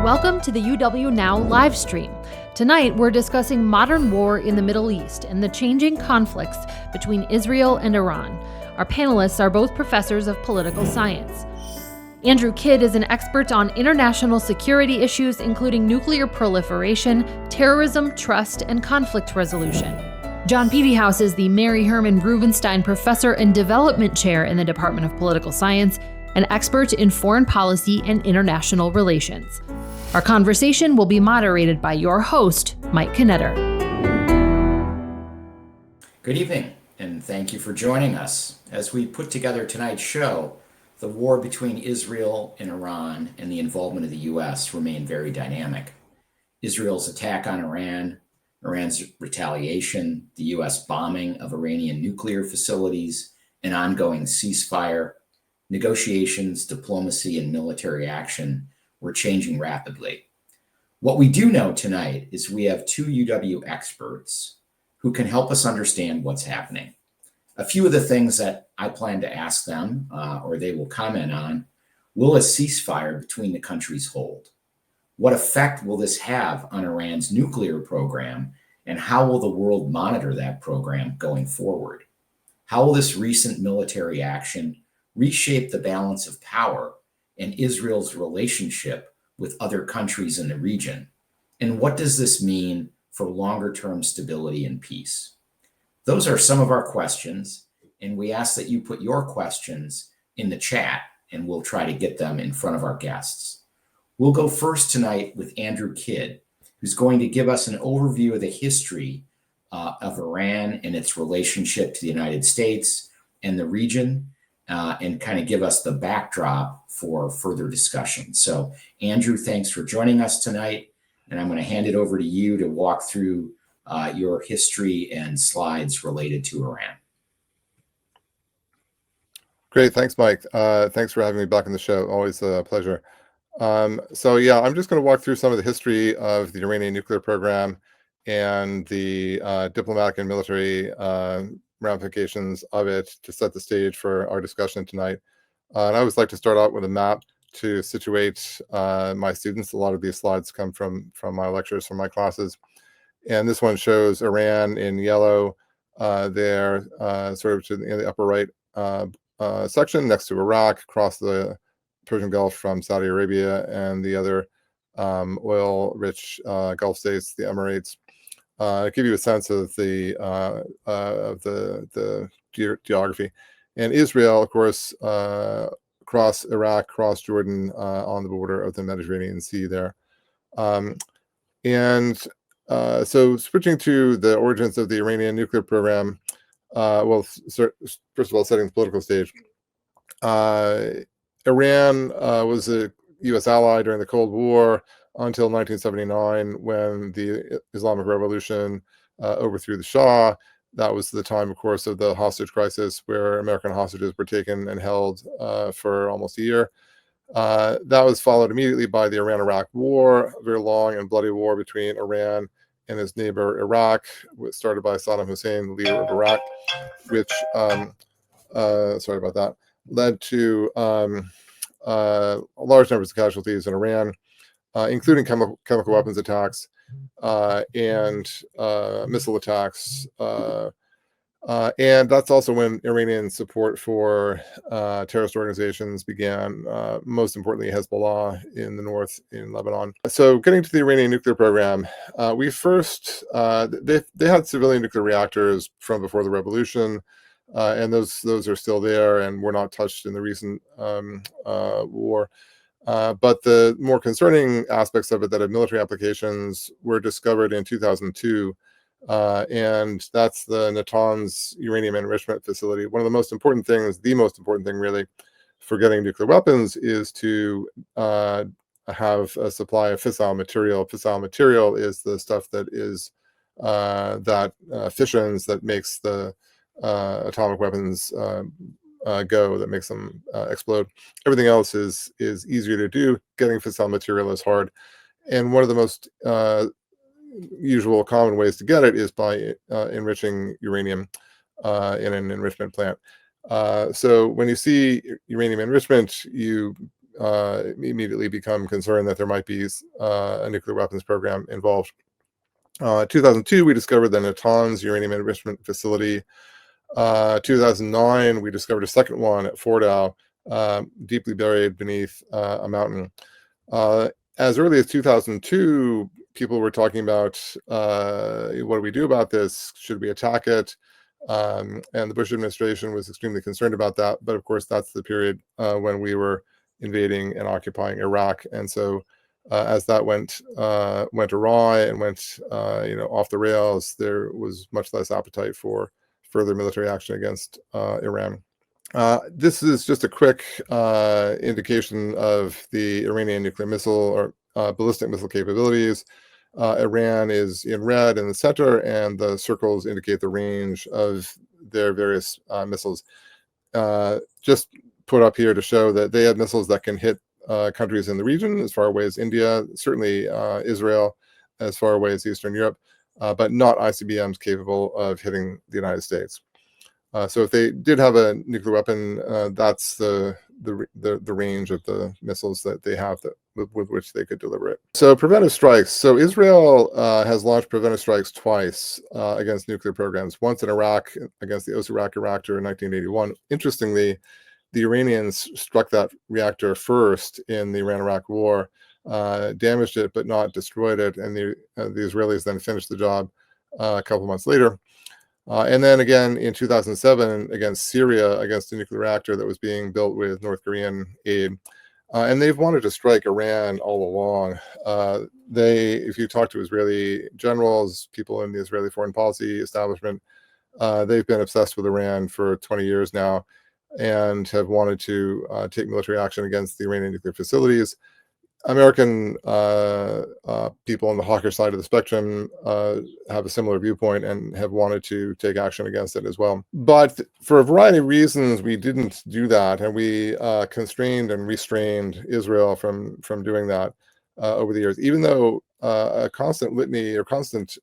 Welcome to the UW Now live stream. Tonight, we're discussing modern war in the Middle East and the changing conflicts between Israel and Iran. Our panelists are both professors of political science. Andrew Kydd is an expert on international security issues, including nuclear proliferation, terrorism, trust, and conflict resolution. John Pevehouse is the Mary Herman Rubenstein Professor and Development Chair in the Department of Political Science, an expert in foreign policy and international relations. Our conversation will be moderated by your host, Mike Knetter. Good evening, and thank you for joining us. As we put together tonight's show, the war between Israel and Iran and the involvement of the U.S. remain very dynamic. Israel's attack on Iran, Iran's retaliation, the U.S. bombing of Iranian nuclear facilities, an ongoing ceasefire, negotiations, diplomacy, and military action were changing rapidly. What we do know tonight is we have two UW experts who can help us understand what's happening. A few of the things that I plan to ask them, or they will comment on: will a ceasefire between the countries hold? What effect will this have on Iran's nuclear program, and how will the world monitor that program going forward? How will this recent military action reshape the balance of power and Israel's relationship with other countries in the region? And what does this mean for longer-term stability and peace? Those are some of our questions, and we ask that you put your questions in the chat, and we'll try to get them in front of our guests. We'll go first tonight with Andrew Kydd, who's going to give us an overview of the history of Iran and its relationship to the United States and the region, and kind of give us the backdrop for further discussion. So, Andrew, thanks for joining us tonight, and I'm going to hand it over to you to walk through your history and slides related to Iran. Great, thanks, Mike. Thanks for having me back on the show. Always a pleasure. I'm just going to walk through some of the history of the Iranian nuclear program and the diplomatic and military ramifications of it to set the stage for our discussion tonight. And I always like to start out with a map to situate my students. A lot of these slides come from my lectures, from my classes. And this one shows Iran in yellow there, sort of in the upper right section next to Iraq, across the Persian Gulf from Saudi Arabia and the other oil-rich Gulf states, the Emirates. Give you a sense of the geography. And Israel, of course, across Iraq, across Jordan, on the border of the Mediterranean Sea there. So switching to the origins of the Iranian nuclear program, first of all, setting the political stage. Iran was a U.S. ally during the Cold War until 1979, when the Islamic Revolution overthrew the Shah. That was the time, of course, of the hostage crisis, where American hostages were taken and held for almost a year. That was followed immediately by the Iran-Iraq War, a very long and bloody war between Iran and his neighbor Iraq, started by Saddam Hussein, the leader of Iraq, which, sorry about that, led to large numbers of casualties in Iran, including chemical weapons attacks and missile attacks. And that's also when Iranian support for terrorist organizations began, most importantly Hezbollah in the north in Lebanon. So getting to the Iranian nuclear program, we first, they had civilian nuclear reactors from before the revolution, and those are still there and were not touched in the recent war. But the more concerning aspects of it that had military applications were discovered in 2002, and that's the Natanz uranium enrichment facility. One of the most important things, the most important thing really, for getting nuclear weapons is to have a supply of fissile material. Fissile material is the stuff that is fissions, that makes the atomic weapons go, that makes them explode. Everything else is easier to do. Getting fissile material is hard. And one of the most usual common ways to get it is by enriching uranium in an enrichment plant. So when you see uranium enrichment, you immediately become concerned that there might be a nuclear weapons program involved. 2002, we discovered the Natanz uranium enrichment facility. 2009, we discovered a second one at Fordow, deeply buried beneath a mountain. As early as 2002, people were talking about what do we do about this? Should we attack it? And the Bush administration was extremely concerned about that. But of course, that's the period when we were invading and occupying Iraq. And so as that went awry and went off the rails, there was much less appetite for further military action against Iran. This is just a quick indication of the Iranian nuclear missile or ballistic missile capabilities. Iran is in red in the center, and the circles indicate the range of their various missiles. Just put up here to show that they have missiles that can hit countries in the region as far away as India, certainly Israel, as far away as Eastern Europe, but not ICBMs capable of hitting the United States. So if they did have a nuclear weapon, that's the range of the missiles that they have with which they could deliver it. So preventive strikes. So Israel has launched preventive strikes twice against nuclear programs. Once in Iraq against the Osirak reactor in 1981. Interestingly, the Iranians struck that reactor first in the Iran-Iraq War, damaged it but not destroyed it, and the Israelis then finished the job a couple months later. And then again in 2007 against Syria, against a nuclear reactor that was being built with North Korean aid. And they've wanted to strike Iran all along. If you talk to Israeli generals, people in the Israeli foreign policy establishment, they've been obsessed with Iran for 20 years now and have wanted to take military action against the Iranian nuclear facilities. American people on the hawkish side of the spectrum have a similar viewpoint and have wanted to take action against it as well. But for a variety of reasons, we didn't do that, and we constrained and restrained Israel from doing that over the years, even though a constant litany or constant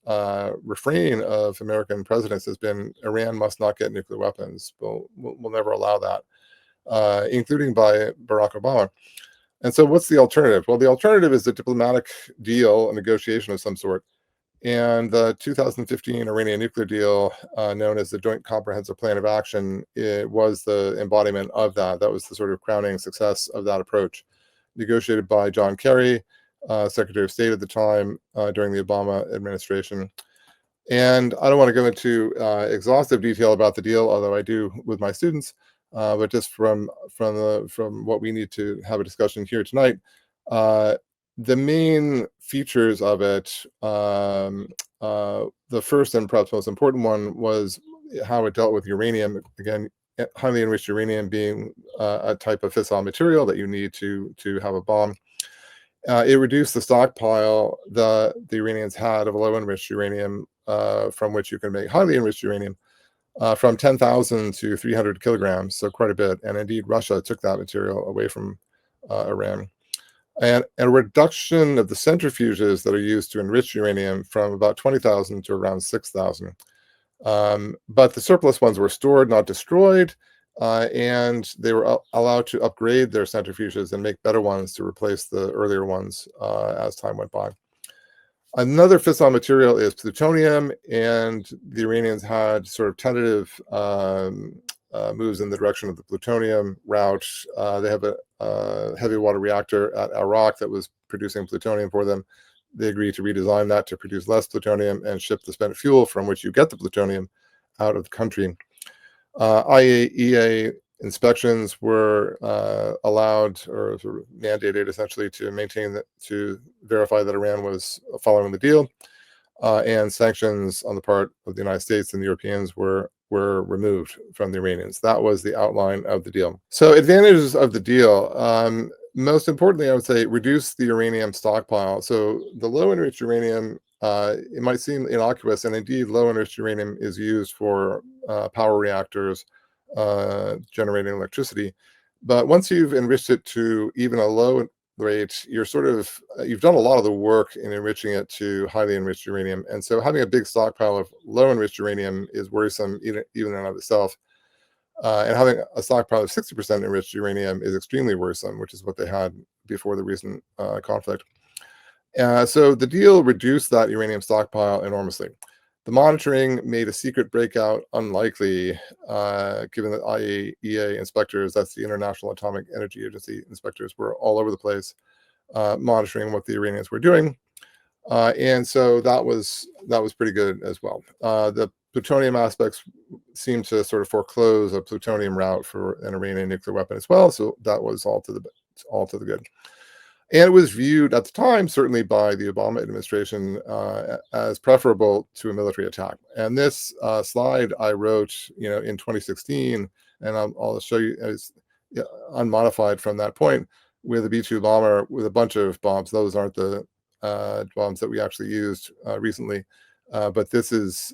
refrain of American presidents has been Iran must not get nuclear weapons. We'll never allow that, including by Barack Obama. And so what's the alternative? Well, the alternative is a diplomatic deal, a negotiation of some sort. And the 2015 Iranian nuclear deal, known as the Joint Comprehensive Plan of Action, it was the embodiment of that. That was the sort of crowning success of that approach, negotiated by John Kerry, Secretary of State at the time, during the Obama administration. And I don't want to go into exhaustive detail about the deal, although I do with my students. But just from what we need to have a discussion here tonight, the main features of it, the first and perhaps most important one was how it dealt with uranium. Again, highly enriched uranium being a type of fissile material that you need to have a bomb. It reduced the stockpile the Iranians had of low enriched uranium, from which you can make highly enriched uranium. From 10,000 to 300 kilograms, so quite a bit. And indeed, Russia took that material away from Iran. And a reduction of the centrifuges that are used to enrich uranium from about 20,000 to around 6,000. But the surplus ones were stored, not destroyed, and they were allowed to upgrade their centrifuges and make better ones to replace the earlier ones as time went by. Another fissile material is plutonium, and the Iranians had sort of tentative moves in the direction of the plutonium route. They have a heavy water reactor at Iraq that was producing plutonium for them. They agreed to redesign that to produce less plutonium and ship the spent fuel from which you get the plutonium out of the country. IAEA inspections were allowed or sort of mandated essentially to maintain that, to verify that Iran was following the deal, and sanctions on the part of the United States and the Europeans were removed from the Iranians. That was the outline of the deal. So advantages of the deal. Most importantly, I would say reduce the uranium stockpile. So the low enriched uranium, it might seem innocuous, and indeed low enriched uranium is used for power reactors, generating electricity. But once you've enriched it to even a low rate, you've done a lot of the work in enriching it to highly enriched uranium. And so having a big stockpile of low enriched uranium is worrisome even in and of itself. And having a stockpile of 60% enriched uranium is extremely worrisome, which is what they had before the recent conflict. So the deal reduced that uranium stockpile enormously. The monitoring made a secret breakout unlikely, given that IAEA inspectors, that's the International Atomic Energy Agency inspectors, were all over the place monitoring what the Iranians were doing. And so that was pretty good as well. The plutonium aspects seem to sort of foreclose a plutonium route for an Iranian nuclear weapon as well. So that was all to the good. And it was viewed at the time, certainly by the Obama administration, as preferable to a military attack. And this slide I wrote, in 2016, and I'll show you as unmodified from that point, with a B-2 bomber with a bunch of bombs. Those aren't the bombs that we actually used recently, but this is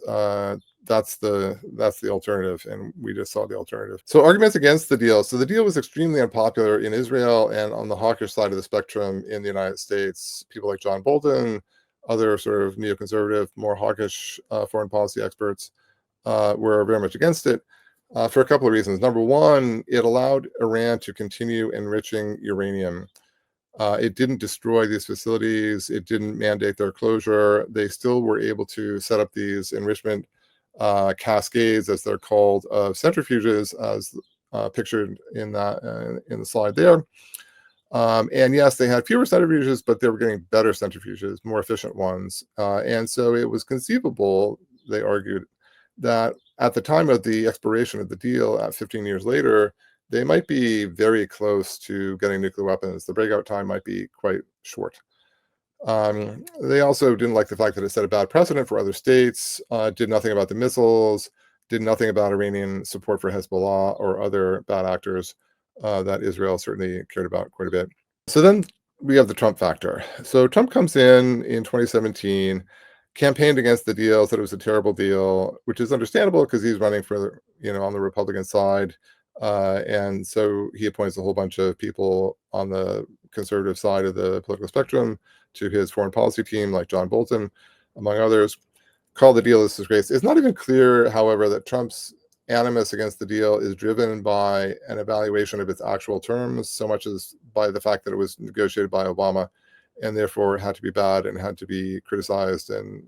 that's the alternative, and we just saw the alternative. So arguments against the deal. So the deal was extremely unpopular in Israel and on the hawkish side of the spectrum in the United States. People like John Bolton, other sort of neoconservative, more hawkish foreign policy experts were very much against it for a couple of reasons. Number one, it allowed Iran to continue enriching uranium. It didn't destroy these facilities. It didn't mandate their closure. They still were able to set up these enrichment cascades, as they're called, of centrifuges, as pictured in the slide there. And yes, they had fewer centrifuges, but they were getting better centrifuges, more efficient ones. And so it was conceivable, they argued, that at the time of the expiration of the deal, 15 years later, they might be very close to getting nuclear weapons. The breakout time might be quite short. They also didn't like the fact that it set a bad precedent for other states, did nothing about the missiles, did nothing about Iranian support for Hezbollah or other bad actors that Israel certainly cared about quite a bit. So then we have the Trump factor. So Trump comes in 2017, campaigned against the deal, said it was a terrible deal, which is understandable because he's running for, on the Republican side. And so he appoints a whole bunch of people on the conservative side of the political spectrum to his foreign policy team, like John Bolton, among others, called the deal a disgrace. It's not even clear, however, that Trump's animus against the deal is driven by an evaluation of its actual terms, so much as by the fact that it was negotiated by Obama and therefore had to be bad and had to be criticized and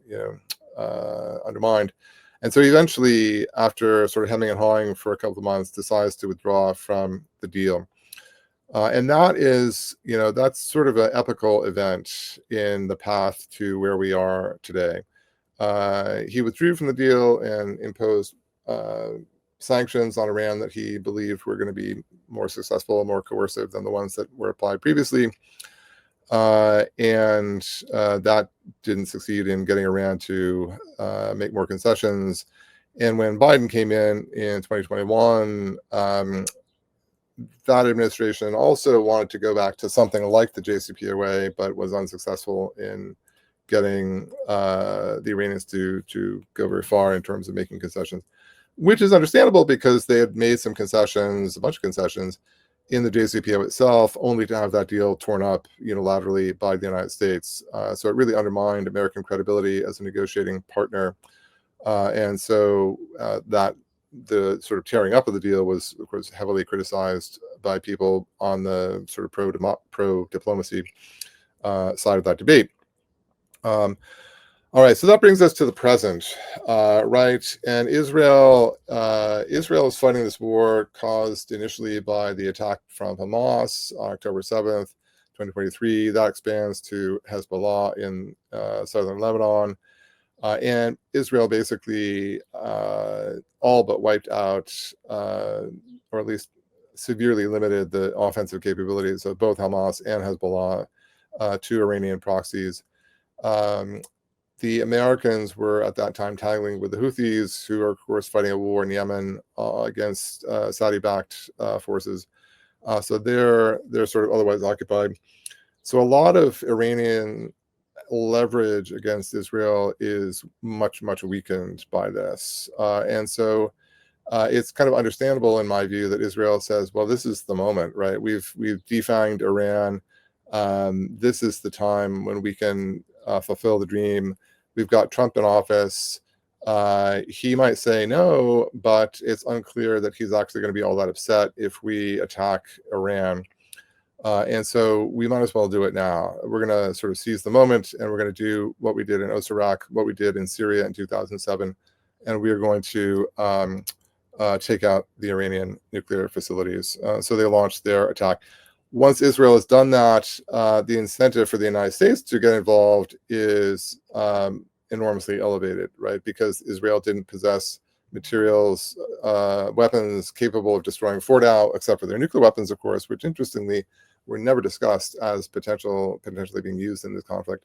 undermined. And so eventually, after sort of hemming and hawing for a couple of months, decides to withdraw from the deal. And that is, that's sort of an epical event in the path to where we are today. He withdrew from the deal and imposed sanctions on Iran that he believed were going to be more successful, more coercive than the ones that were applied previously. And that didn't succeed in getting Iran to make more concessions. And when Biden came in 2021, that administration also wanted to go back to something like the JCPOA, but was unsuccessful in getting the Iranians to go very far in terms of making concessions, which is understandable because they had made some concessions, a bunch of concessions, in the JCPOA itself, only to have that deal torn up unilaterally by the United States. So it really undermined American credibility as a negotiating partner. And so that the sort of tearing up of the deal was, of course, heavily criticized by people on the sort of pro-diplomacy side of that debate. All right, so that brings us to the present, right? And Israel is fighting this war caused initially by the attack from Hamas on October 7th, 2023. That expands to Hezbollah in southern Lebanon. And Israel basically all but wiped out, or at least severely limited the offensive capabilities of both Hamas and Hezbollah to Iranian proxies. The Americans were at that time tagging with the Houthis, who are, of course, fighting a war in Yemen against Saudi-backed forces. So they're sort of otherwise occupied. So a lot of Iranian leverage against Israel is much, much weakened by this. And so it's kind of understandable, in my view, that Israel says, well, this is the moment, right? We've defanged Iran. This is the time when we can fulfill the dream. We've got Trump in office. He might say no, but it's unclear that he's actually going to be all that upset if we attack Iran. And so we might as well do it now. We're going to sort of seize the moment, and we're going to do what we did in Osirak, what we did in Syria in 2007, and we are going to take out the Iranian nuclear facilities. So they launched their attack. Once Israel has done that, the incentive for the United States to get involved is enormously elevated, right? Because Israel didn't possess materials, weapons capable of destroying Fordow, except for their nuclear weapons, of course, which interestingly were never discussed as potentially being used in this conflict.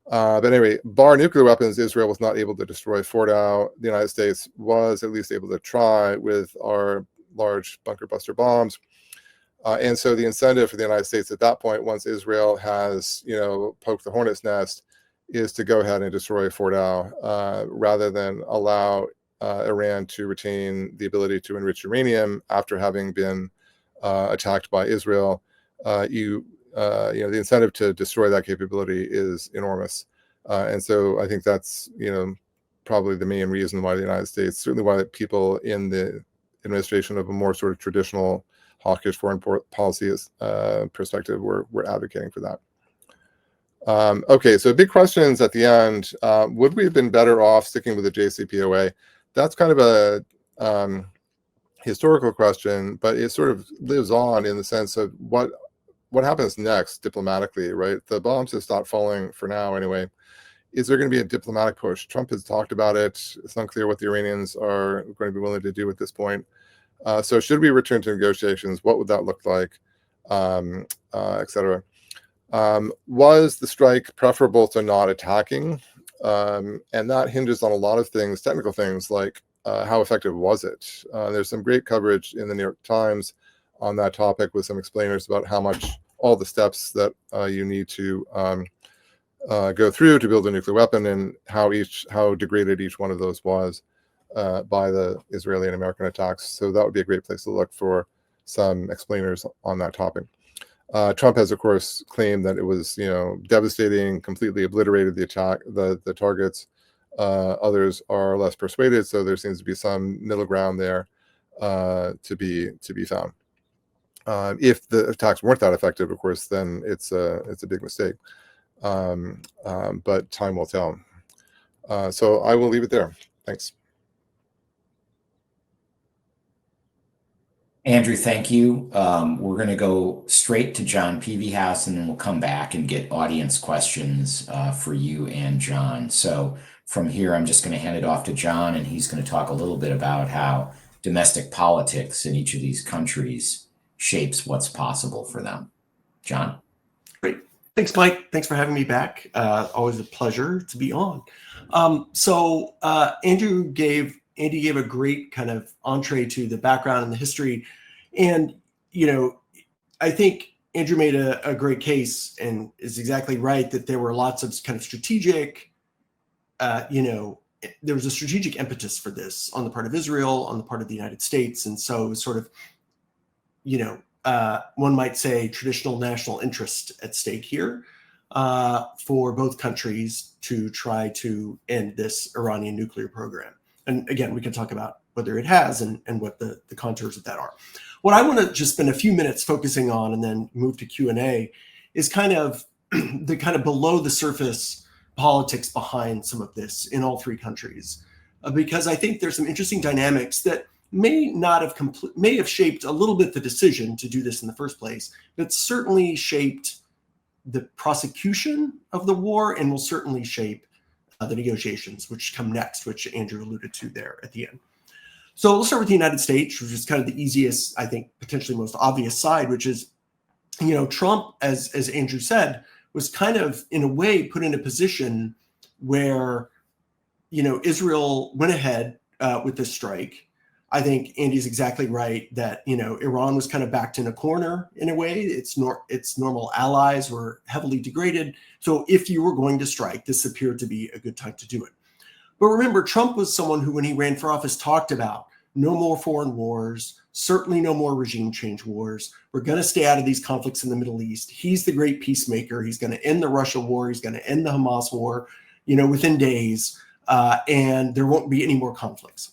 But anyway, bar nuclear weapons, Israel was not able to destroy Fordow. The United States was at least able to try with our large bunker buster bombs. And so the incentive for the United States at that point, once Israel has, poked the hornet's nest, is to go ahead and destroy Fordow rather than allow Iran to retain the ability to enrich uranium after having been attacked by Israel. The incentive to destroy that capability is enormous. And so I think that's, probably the main reason why the United States, certainly why people in the administration of a more sort of traditional hawkish foreign policy perspective were advocating for that. Okay, so big questions at the end. Would we have been better off sticking with the JCPOA? That's kind of a historical question, but it sort of lives on in the sense of what happens next diplomatically, right? The bombs have stopped falling for now anyway. Is there going to be a diplomatic push? Trump has talked about it. It's unclear what the Iranians are going to be willing to do at this point. So should we return to negotiations? What would that look like? Et cetera. Was the strike preferable to not attacking? And that hinges on a lot of things, technical things like how effective was it? There's some great coverage in the New York Times on that topic with some explainers about how much all the steps that you need to go through to build a nuclear weapon and how degraded each one of those was by the Israeli and American attacks. So that would be a great place to look for some explainers on that topic. Trump has, of course, claimed that it was, devastating, completely obliterated the attack, the targets. Others are less persuaded, so there seems to be some middle ground there to be found. If the attacks weren't that effective, of course, then it's a big mistake. But time will tell. So I will leave it there. Thanks. Andrew, thank you. We're going to go straight to John Pevehouse, and then we'll come back and get audience questions for you and John. So from here, I'm just going to hand it off to John, and he's going to talk a little bit about how domestic politics in each of these countries shapes what's possible for them. John? Great. Thanks, Mike. Thanks for having me back. Always a pleasure to be on. Andy gave a great kind of entree to the background and the history. And, I think Andrew made a great case and is exactly right that there were lots of kind of strategic, there was a strategic impetus for this on the part of Israel, on the part of the United States. And so it was sort of, one might say traditional national interest at stake here for both countries to try to end this Iranian nuclear program. And again, we can talk about whether it has and what the contours of that are. What I want to just spend a few minutes focusing on and then move to Q&A is kind of the kind of below the surface politics behind some of this in all three countries, because I think there's some interesting dynamics that may have shaped a little bit the decision to do this in the first place, but certainly shaped the prosecution of the war and will certainly shape the negotiations, which come next, which Andrew alluded to there at the end. So we'll start with the United States, which is kind of the easiest, I think, potentially most obvious side, which is, Trump, as Andrew said, was kind of, in a way, put in a position where, Israel went ahead with this strike. I think Andy's exactly right that, Iran was kind of backed in a corner in a way. Its normal allies were heavily degraded. So if you were going to strike, this appeared to be a good time to do it. But remember, Trump was someone who, when he ran for office, talked about no more foreign wars, certainly no more regime change wars. We're going to stay out of these conflicts in the Middle East. He's the great peacemaker. He's going to end the Russia war. He's going to end the Hamas war, within days. and there won't be any more conflicts.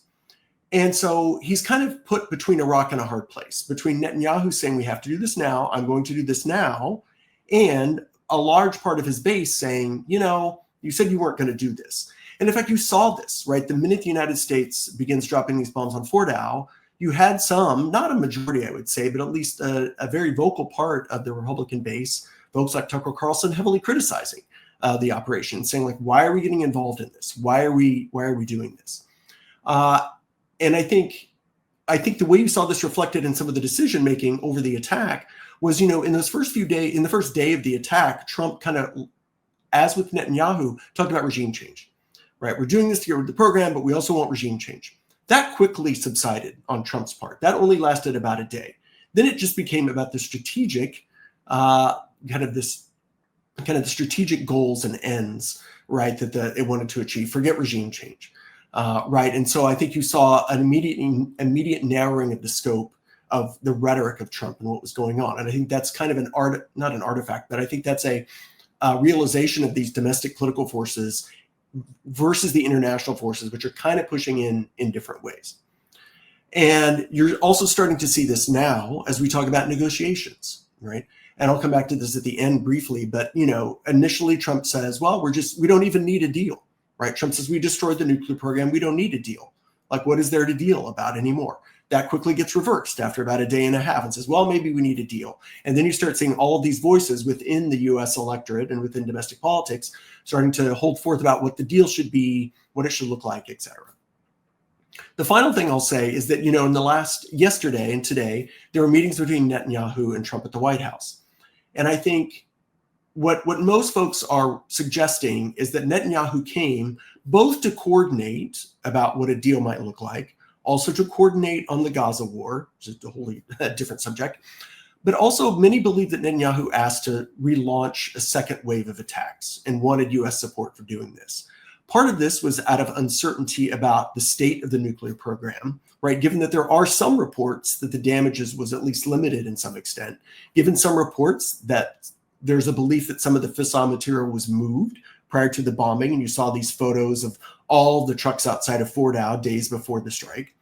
And so he's kind of put between a rock and a hard place, between Netanyahu saying we have to do this now, I'm going to do this now, and a large part of his base saying, you said you weren't going to do this. And in fact, you saw this, right? The minute the United States begins dropping these bombs on Fort Dow, you had some, not a majority, I would say, but at least a very vocal part of the Republican base, folks like Tucker Carlson, heavily criticizing the operation, saying like, why are we getting involved in this? Why are we doing this? And I think the way you saw this reflected in some of the decision making over the attack was, in those first few days, in the first day of the attack, Trump kind of, as with Netanyahu, talked about regime change, right? We're doing this to get rid of the program, but we also want regime change. That quickly subsided on Trump's part. That only lasted about a day. Then it just became about the strategic, the strategic goals and ends, right, that it wanted to achieve. Forget regime change, right? And so I think you saw an immediate narrowing of the scope of the rhetoric of Trump and what was going on. And I think that's kind of not an artifact, but I think that's a realization of these domestic political forces versus the international forces, which are kind of pushing in different ways. And you're also starting to see this now as we talk about negotiations, right? And I'll come back to this at the end briefly, but initially Trump says, well, we don't even need a deal, right? Trump says we destroyed the nuclear program. We don't need a deal. Like, what is there to deal about anymore? That quickly gets reversed after about a day and a half and says, well, maybe we need a deal. And then you start seeing all of these voices within the US electorate and within domestic politics starting to hold forth about what the deal should be, what it should look like, et cetera. The final thing I'll say is that, yesterday and today, there were meetings between Netanyahu and Trump at the White House. And I think what most folks are suggesting is that Netanyahu came both to coordinate about what a deal might look like, also to coordinate on the Gaza war, which is a wholly different subject. But also many believe that Netanyahu asked to relaunch a second wave of attacks and wanted US support for doing this. Part of this was out of uncertainty about the state of the nuclear program, right? Given that there are some reports that the damages was at least limited in some extent, given some reports that there's a belief that some of the fissile material was moved prior to the bombing, and you saw these photos of all the trucks outside of Fort Dow days before the strike.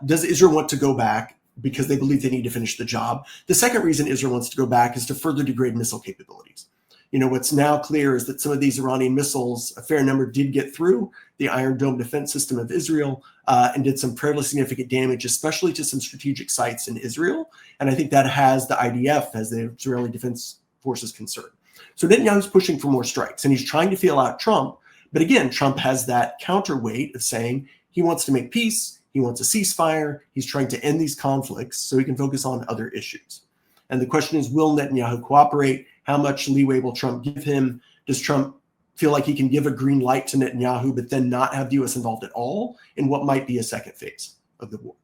Does Israel want to go back because they believe they need to finish the job? The second reason Israel wants to go back is to further degrade missile capabilities. What's now clear is that some of these Iranian missiles, a fair number did get through the Iron Dome defense system of Israel and did some fairly significant damage, especially to some strategic sites in Israel. And I think that has the IDF, as the Israeli Defense Forces, concerned. So Netanyahu's pushing for more strikes, and he's trying to feel out Trump. But again, Trump has that counterweight of saying he wants to make peace, he wants a ceasefire, he's trying to end these conflicts so he can focus on other issues. And the question is, will Netanyahu cooperate? How much leeway will Trump give him? Does Trump feel like he can give a green light to Netanyahu, but then not have the U.S. involved at all in what might be a second phase of the war?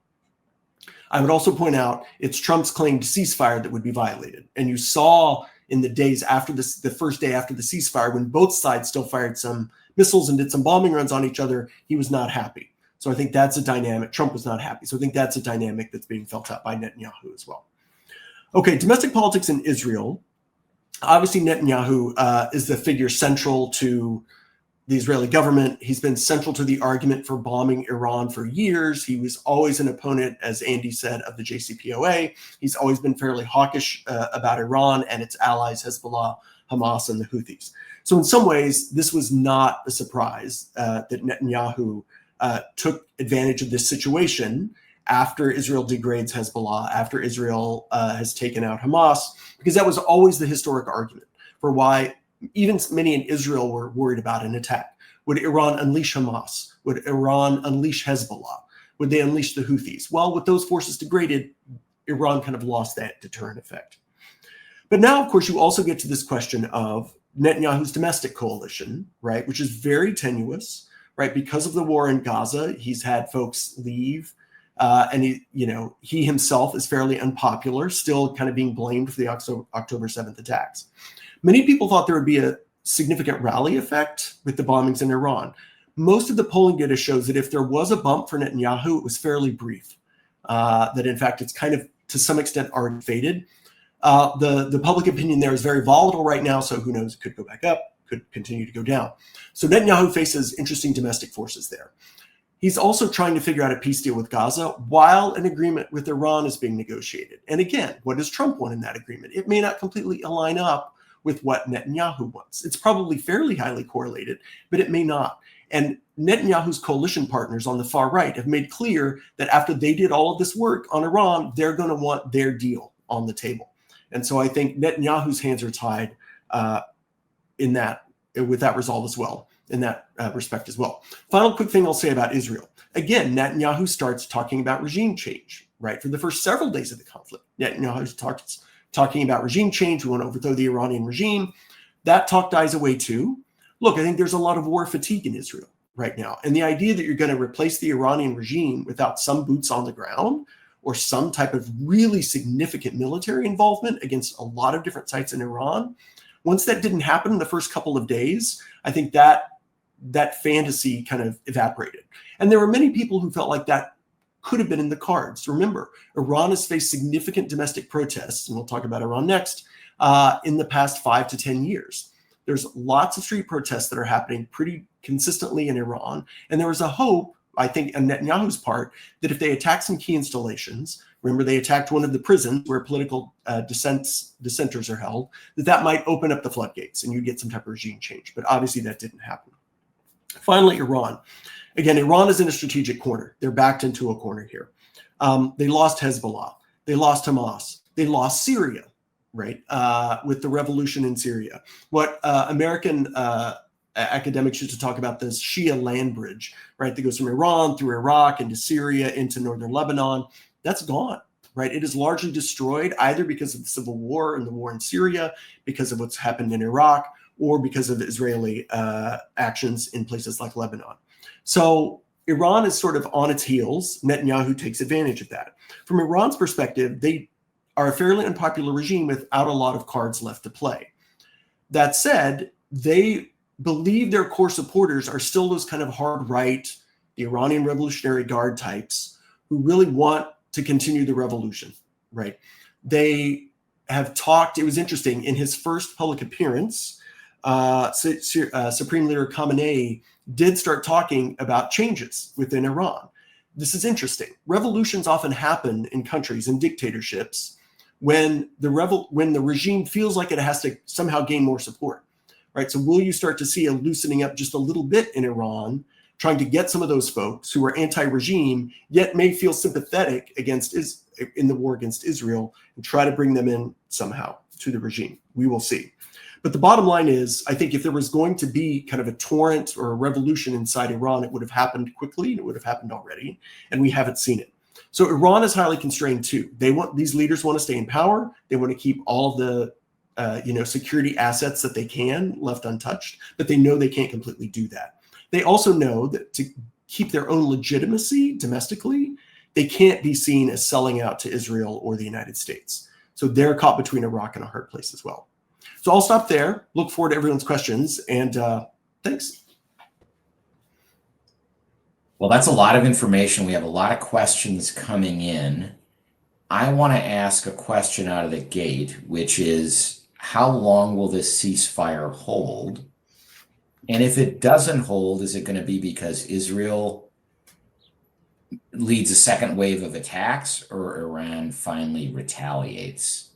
I would also point out it's Trump's claimed ceasefire that would be violated. And you saw in the days after this, the first day after the ceasefire, when both sides still fired some missiles and did some bombing runs on each other, he was not happy. So I think that's a dynamic. Trump was not happy. So I think that's a dynamic that's being felt out by Netanyahu as well. Okay, domestic politics in Israel. Obviously, Netanyahu is the figure central to the Israeli government. He's been central to the argument for bombing Iran for years. He was always an opponent, as Andy said, of the JCPOA. He's always been fairly hawkish about Iran and its allies, Hezbollah, Hamas, and the Houthis. So in some ways, this was not a surprise that Netanyahu took advantage of this situation after Israel degrades Hezbollah, after Israel has taken out Hamas, because that was always the historic argument for why even many in Israel were worried about an attack. Would Iran unleash Hamas? Would Iran unleash Hezbollah? Would they unleash the Houthis? Well, with those forces degraded, Iran kind of lost that deterrent effect. But now, of course, you also get to this question of Netanyahu's domestic coalition, right, which is very tenuous, right? Because of the war in Gaza, he's had folks leave. And he himself is fairly unpopular, still kind of being blamed for the October 7th attacks. Many people thought there would be a significant rally effect with the bombings in Iran. Most of the polling data shows that if there was a bump for Netanyahu, it was fairly brief, that in fact, it's kind of to some extent already faded. The public opinion there is very volatile right now, so who knows, it could go back up. could continue to go down. So Netanyahu faces interesting domestic forces there. He's also trying to figure out a peace deal with Gaza while an agreement with Iran is being negotiated. And again, what does Trump want in that agreement? It may not completely align up with what Netanyahu wants. It's probably fairly highly correlated, but it may not. And Netanyahu's coalition partners on the far right have made clear that after they did all of this work on Iran, they're going to want their deal on the table. And so I think Netanyahu's hands are tied with that resolve as well, in that respect as well. Final quick thing I'll say about Israel. Again, Netanyahu starts talking about regime change, right? For the first several days of the conflict, Netanyahu starts talking about regime change. We want to overthrow the Iranian regime. That talk dies away too. Look, I think there's a lot of war fatigue in Israel right now. And the idea that you're going to replace the Iranian regime without some boots on the ground or some type of really significant military involvement against a lot of different sites in Iran, once that didn't happen in the first couple of days, I think that fantasy kind of evaporated. And there were many people who felt like that could have been in the cards. Remember, Iran has faced significant domestic protests, and we'll talk about Iran next, in the past 5 to 10 years. There's lots of street protests that are happening pretty consistently in Iran. And there was a hope, I think, on Netanyahu's part, that if they attack some key installations, remember they attacked one of the prisons where political dissenters are held, that might open up the floodgates and you'd get some type of regime change. But obviously that didn't happen. Finally, Iran. Again, Iran is in a strategic corner. They're backed into a corner here. They lost Hezbollah. They lost Hamas. They lost Syria, right, with the revolution in Syria. What American academics used to talk about, this Shia land bridge, right, that goes from Iran through Iraq into Syria into northern Lebanon. That's gone, right? It is largely destroyed either because of the civil war and the war in Syria, because of what's happened in Iraq, or because of Israeli actions in places like Lebanon. So Iran is sort of on its heels. Netanyahu takes advantage of that. From Iran's perspective, they are a fairly unpopular regime without a lot of cards left to play. That said, they believe their core supporters are still those kind of hard right, the Iranian Revolutionary Guard types who really want to continue the revolution, right? They have talked, it was interesting, in his first public appearance, Supreme Leader Khamenei did start talking about changes within Iran. This is interesting. Revolutions often happen in countries and dictatorships when the regime feels like it has to somehow gain more support, right? So will you start to see a loosening up just a little bit in Iran, trying to get some of those folks who are anti-regime, yet may feel sympathetic in the war against Israel, and try to bring them in somehow to the regime? We will see. But the bottom line is, I think if there was going to be kind of a torrent or a revolution inside Iran, it would have happened quickly, and it would have happened already, and we haven't seen it. So Iran is highly constrained too. These leaders want to stay in power. They want to keep all of the security assets that they can left untouched, but they know they can't completely do that. They also know that to keep their own legitimacy domestically, they can't be seen as selling out to Israel or the United States. So they're caught between a rock and a hard place as well. So I'll stop there. Look forward to everyone's questions, and thanks. Well, that's a lot of information. We have a lot of questions coming in. I want to ask a question out of the gate, which is, how long will this ceasefire hold? And if it doesn't hold, is it going to be because Israel leads a second wave of attacks, or Iran finally retaliates?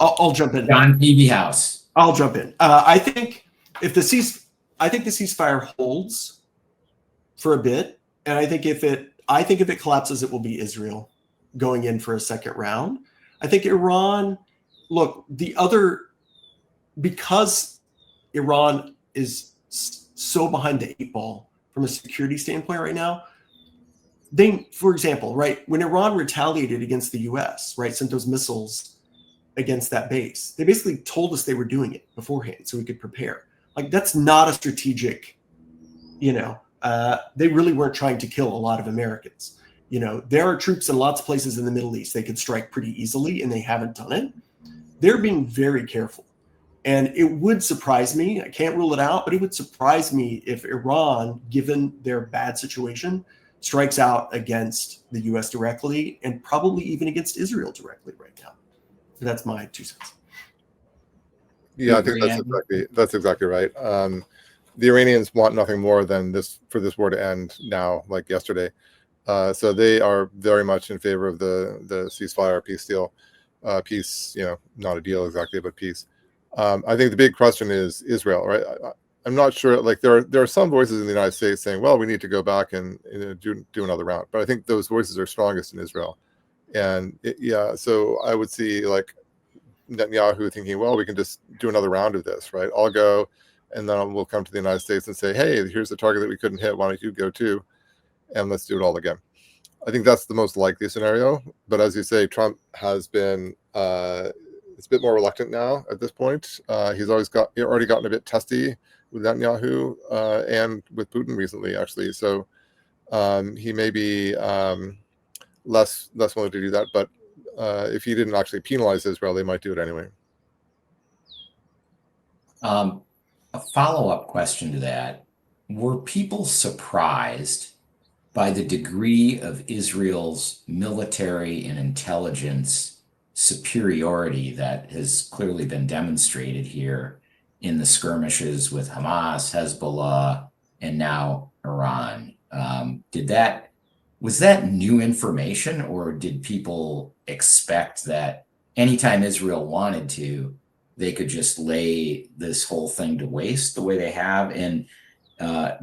I'll jump in. John Pevehouse. I'll jump in. I think the ceasefire holds for a bit, and I think if it collapses, it will be Israel going in for a second round. I think Iran, look, because Iran is so behind the 8 ball from a security standpoint right now, for example, right, when Iran retaliated against the US, right, sent those missiles against that base, they basically told us they were doing it beforehand so we could prepare. Like, that's not a strategic, they really weren't trying to kill a lot of Americans. There are troops in lots of places in the Middle East they could strike pretty easily, and they haven't done it. They're being very careful. And it would surprise me, I can't rule it out, but it would surprise me if Iran, given their bad situation, strikes out against the US directly, and probably even against Israel directly right now. That's my 2 cents. Yeah, I think that's exactly right. The Iranians want nothing more than for this war to end now, like yesterday. So they are very much in favor of the ceasefire, peace deal, peace. Not a deal exactly, but peace. I think the big question is Israel, right? I'm not sure. Like there are some voices in the United States saying, "Well, we need to go back and do another round." But I think those voices are strongest in Israel, and so I would see like Netanyahu thinking, well, we can just do another round of this, right? I'll go, and then we'll come to the United States and say, hey, here's the target that we couldn't hit. Why don't you go too? And let's do it all again. I think that's the most likely scenario. But as you say, Trump has been it's a bit more reluctant now at this point. He's already gotten a bit testy with Netanyahu and with Putin recently, actually. So he may be less willing to do that. But if he didn't actually penalize Israel, they might do it anyway. A follow-up question to that. Were people surprised by the degree of Israel's military and intelligence superiority that has clearly been demonstrated here in the skirmishes with Hamas, Hezbollah, and now Iran? Was that new information, or did people expect that anytime Israel wanted to, they could just lay this whole thing to waste the way they have? And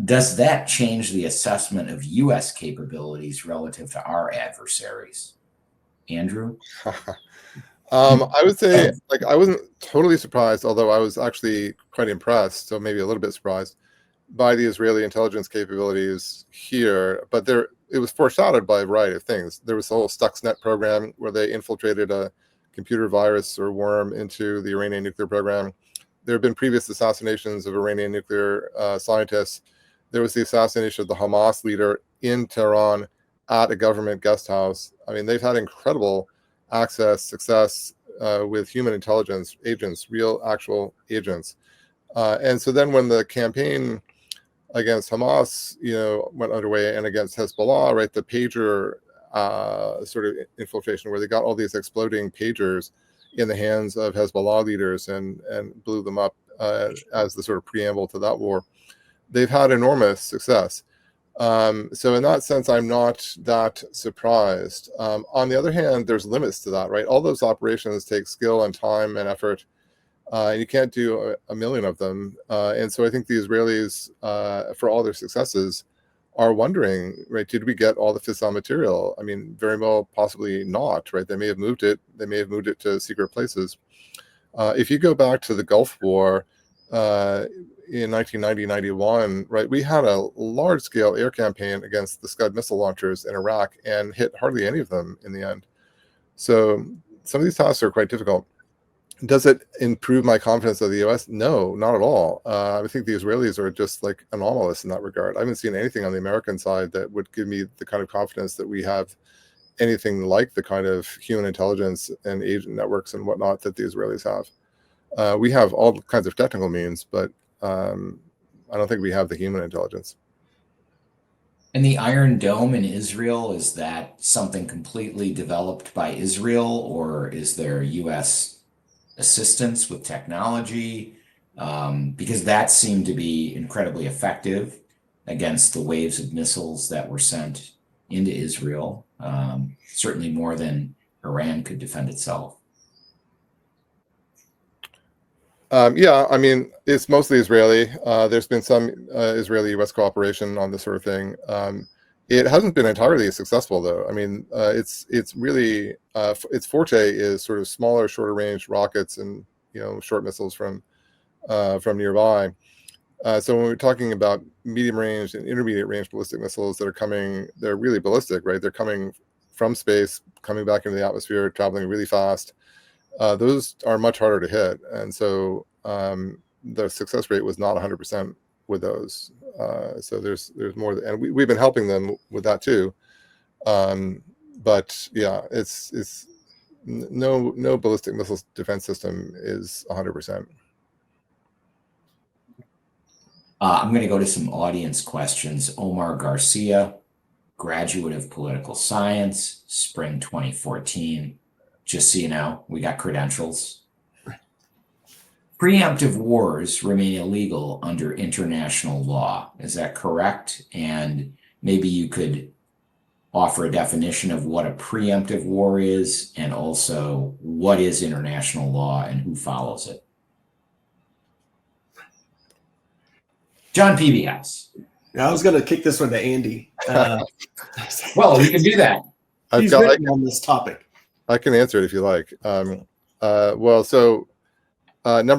does that change the assessment of U.S. capabilities relative to our adversaries? Andrew? I would say, like, I wasn't totally surprised, although I was actually quite impressed, so maybe a little bit surprised by the Israeli intelligence capabilities here. But it was foreshadowed by a variety of things. There was the whole Stuxnet program where they infiltrated a computer virus or worm into the Iranian nuclear program. There have been previous assassinations of Iranian nuclear scientists. There was the assassination of the Hamas leader in Tehran at a government guest house. I mean, they've had incredible success with human intelligence agents, real actual agents. And so then when the campaign against Hamas, went underway, and against Hezbollah, right, the pager sort of infiltration where they got all these exploding pagers in the hands of Hezbollah leaders and blew them up as the sort of preamble to that war. They've had enormous success. So in that sense, I'm not that surprised. On the other hand, there's limits to that, right? All those operations take skill and time and effort, and you can't do a million of them. And so I think the Israelis, for all their successes, are wondering, right, did we get all the fissile material? I mean, very well, possibly not, right? They may have moved it. They may have moved it to secret places. If you go back to the Gulf War in 1990-91, right, we had a large-scale air campaign against the Scud missile launchers in Iraq and hit hardly any of them in the end. So some of these tasks are quite difficult. Does it improve my confidence of the U.S.? No, not at all. I think the Israelis are just like anomalous in that regard. I haven't seen anything on the American side that would give me the kind of confidence that we have anything like the kind of human intelligence and agent networks and whatnot that the Israelis have. We have all kinds of technical means, but I don't think we have the human intelligence. And the Iron Dome in Israel, is that something completely developed by Israel, or is there U.S. assistance with technology? Because that seemed to be incredibly effective against the waves of missiles that were sent into Israel, certainly more than Iran could defend itself. Yeah, I mean, it's mostly Israeli. There's been some Israeli-U.S. cooperation on this sort of thing. It hasn't been entirely successful, though. I mean, it's really its forte is sort of smaller, shorter range rockets and short missiles from nearby. So when we're talking about medium range and intermediate range ballistic missiles that are coming, they're really ballistic, right? They're coming from space, coming back into the atmosphere, traveling really fast. Those are much harder to hit, and so the success rate was not 100% with those. So there's more, and we've been helping them with that too. But yeah, it's no ballistic missile defense system is 100%. I'm going to go to some audience questions. Omar Garcia, graduate of political science, spring 2014. just so you know, we got credentials. Preemptive wars remain illegal under international law. Is that correct? And maybe you could offer a definition of what a preemptive war is, and also what is international law and who follows it. John Pevehouse. I was going to kick this one to Andy. Well, you can do that. He's written on this topic. I can answer it if you like. Number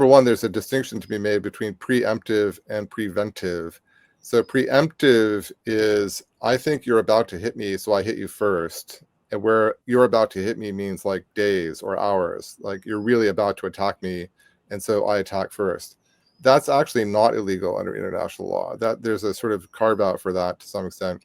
one, there's a distinction to be made between preemptive and preventive. So preemptive is, I think you're about to hit me, so I hit you first. And where you're about to hit me means like days or hours, like you're really about to attack me, and so I attack first. That's actually not illegal under international law. That there's a sort of carve out for that to some extent.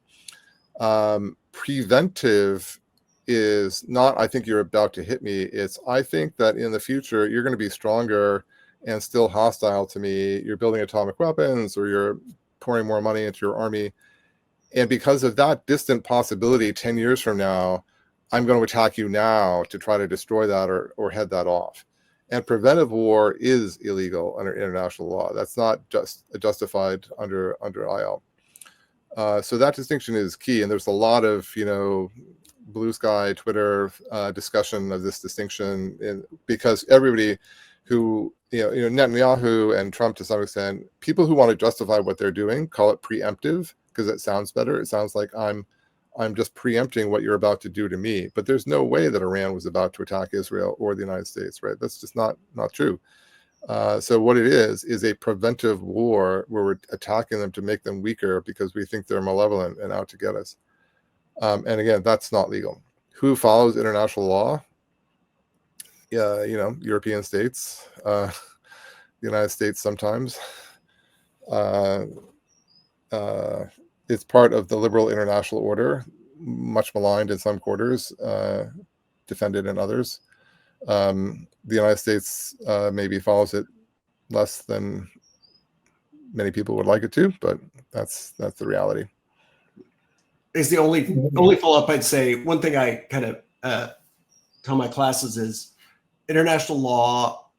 Preventive is not, I think you're about to hit me. It's, I think that in the future, you're going to be stronger and still hostile to me. You're building atomic weapons, or you're pouring more money into your army. And because of that distant possibility, 10 years from now, I'm going to attack you now to try to destroy that or head that off. And preventive war is illegal under international law. That's not just justified under IL. So that distinction is key. And there's a lot of, blue sky Twitter discussion of this distinction, because everybody who, Netanyahu and Trump to some extent, people who want to justify what they're doing call it preemptive because it sounds better. It sounds like I'm just preempting what you're about to do to me. But there's no way that Iran was about to attack Israel or the United States, right? That's just not true. So what it is a preventive war where we're attacking them to make them weaker because we think they're malevolent and out to get us. And again, that's not legal. Who follows international law? European states, the United States sometimes. It's part of the liberal international order, much maligned in some quarters, defended in others. The United States maybe follows it less than many people would like it to, but that's the reality. Is the only follow-up I'd say. One thing I kind of tell my classes is international law,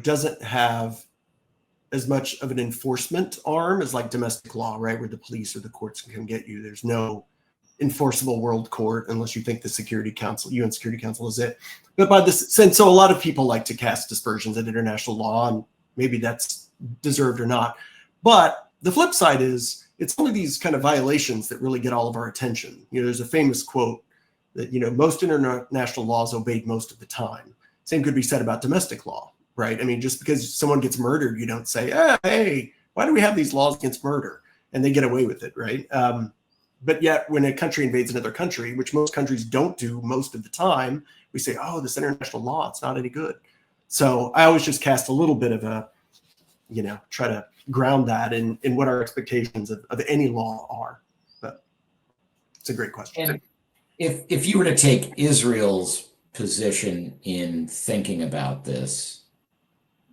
doesn't have as much of an enforcement arm as like domestic law, right? Where the police or the courts can come get you. There's no enforceable world court unless you think the Security Council, UN Security Council is it. But by this sense, so a lot of people like to cast aspersions at international law, and maybe that's deserved or not. But the flip side is it's only these kind of violations that really get all of our attention. There's a famous quote that, most international law is obeyed most of the time. Same could be said about domestic law, right? I mean, just because someone gets murdered, you don't say, hey, why do we have these laws against murder? And they get away with it, right? But yet when a country invades another country, which most countries don't do most of the time, we say, oh, this international law, it's not any good. So I always just cast a little bit of a, try to ground that in what our expectations of any law are. But it's a great question. And if you were to take Israel's position in thinking about this,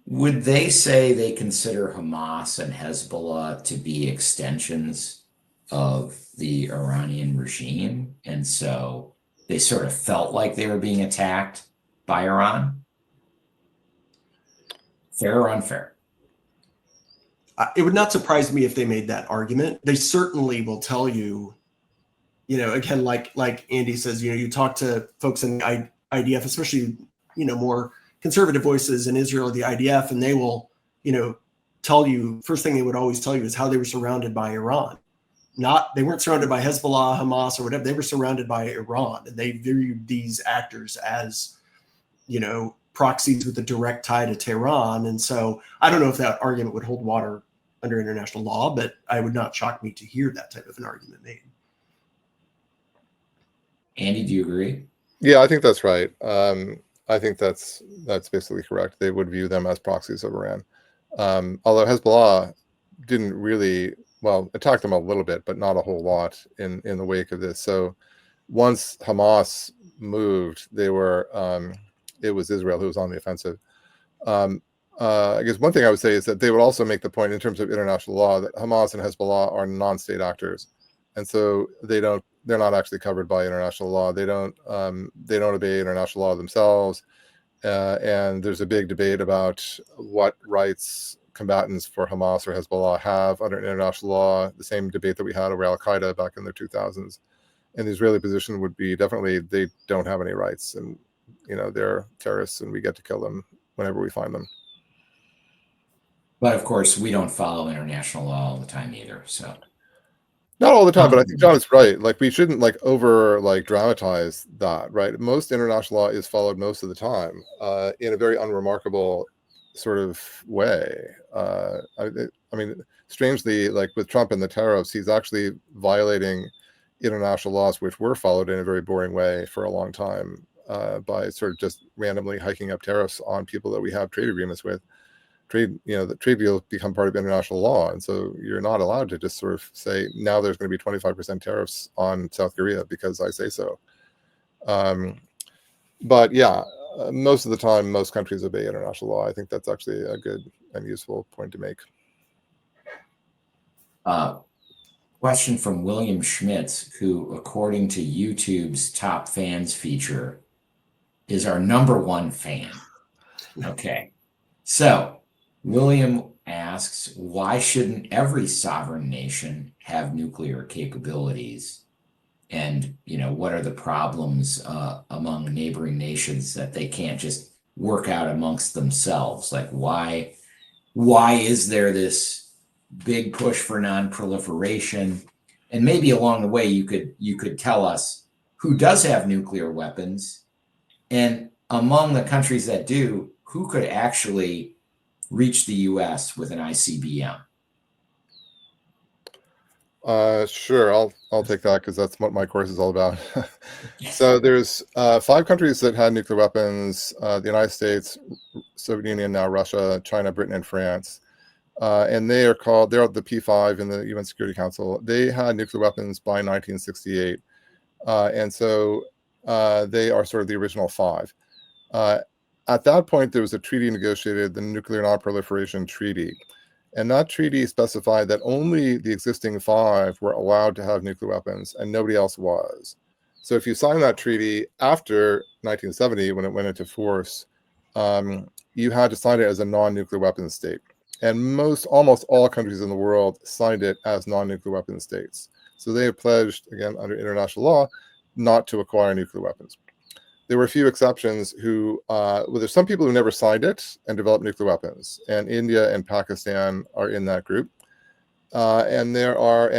would they say they consider Hamas and Hezbollah to be extensions of the Iranian regime, and so they sort of felt like they were being attacked by Iran? Fair or unfair? It would not surprise me if they made that argument. They certainly will tell you, again, like Andy says, you talk to folks in the IDF, especially, more conservative voices in Israel, the IDF, and they will, tell you, first thing they would always tell you is how they were surrounded by Iran. They weren't surrounded by Hezbollah, Hamas, or whatever. They were surrounded by Iran, and they viewed these actors as, proxies with a direct tie to Tehran. And so I don't know if that argument would hold water under international law, but I would not shock me to hear that type of an argument made. Andy, do you agree? Yeah, I think that's right. I think that's basically correct. They would view them as proxies of Iran. Although Hezbollah didn't really, attacked them a little bit, but not a whole lot in the wake of this. So once Hamas moved, it was Israel who was on the offensive. I guess one thing I would say is that they would also make the point in terms of international law that Hamas and Hezbollah are non-state actors. And so they don't they're not actually covered by international law. They don't obey international law themselves. And there's a big debate about what rights combatants for Hamas or Hezbollah have under international law, the same debate that we had over Al-Qaeda back in the 2000s. And the Israeli position would be definitely they don't have any rights, and they're terrorists and we get to kill them whenever we find them. But of course, we don't follow international law all the time either. So not all the time, but I think John is right. Like, we shouldn't over dramatize that, right? Most international law is followed most of the time in a very unremarkable sort of way. I mean, strangely, like with Trump and the tariffs, he's actually violating international laws which were followed in a very boring way for a long time by sort of just randomly hiking up tariffs on people that we have trade agreements with. The trade deals become part of international law, and so you're not allowed to just sort of say now there's going to be 25% tariffs on South Korea because I say so. But yeah, most of the time, most countries obey international law. I think that's actually a good and useful point to make. Question from William Schmitz, who, according to YouTube's top fans feature, is our #1 fan. Okay, so William asks, why shouldn't every sovereign nation have nuclear capabilities? And, what are the problems among neighboring nations that they can't just work out amongst themselves? Like, why is there this big push for non-proliferation? And maybe along the way, you could tell us who does have nuclear weapons, and among the countries that do, who could actually reach the U.S. with an ICBM? Sure, I'll take that because that's what my course is all about. So there's 5 countries that had nuclear weapons: the United States, Soviet Union, now Russia, China, Britain, and France. And they're the P5 in the UN Security Council. They had nuclear weapons by 1968, and so they are sort of the original 5. At that point, there was a treaty negotiated, the Nuclear Non-Proliferation Treaty. And that treaty specified that only the existing 5 were allowed to have nuclear weapons and nobody else was. So if you sign that treaty after 1970, when it went into force, you had to sign it as a non-nuclear weapons state. And almost all countries in the world signed it as non-nuclear weapons states. So they have pledged, again, under international law, not to acquire nuclear weapons. There were a few exceptions there's some people who never signed it and developed nuclear weapons, and India and Pakistan are in that group, and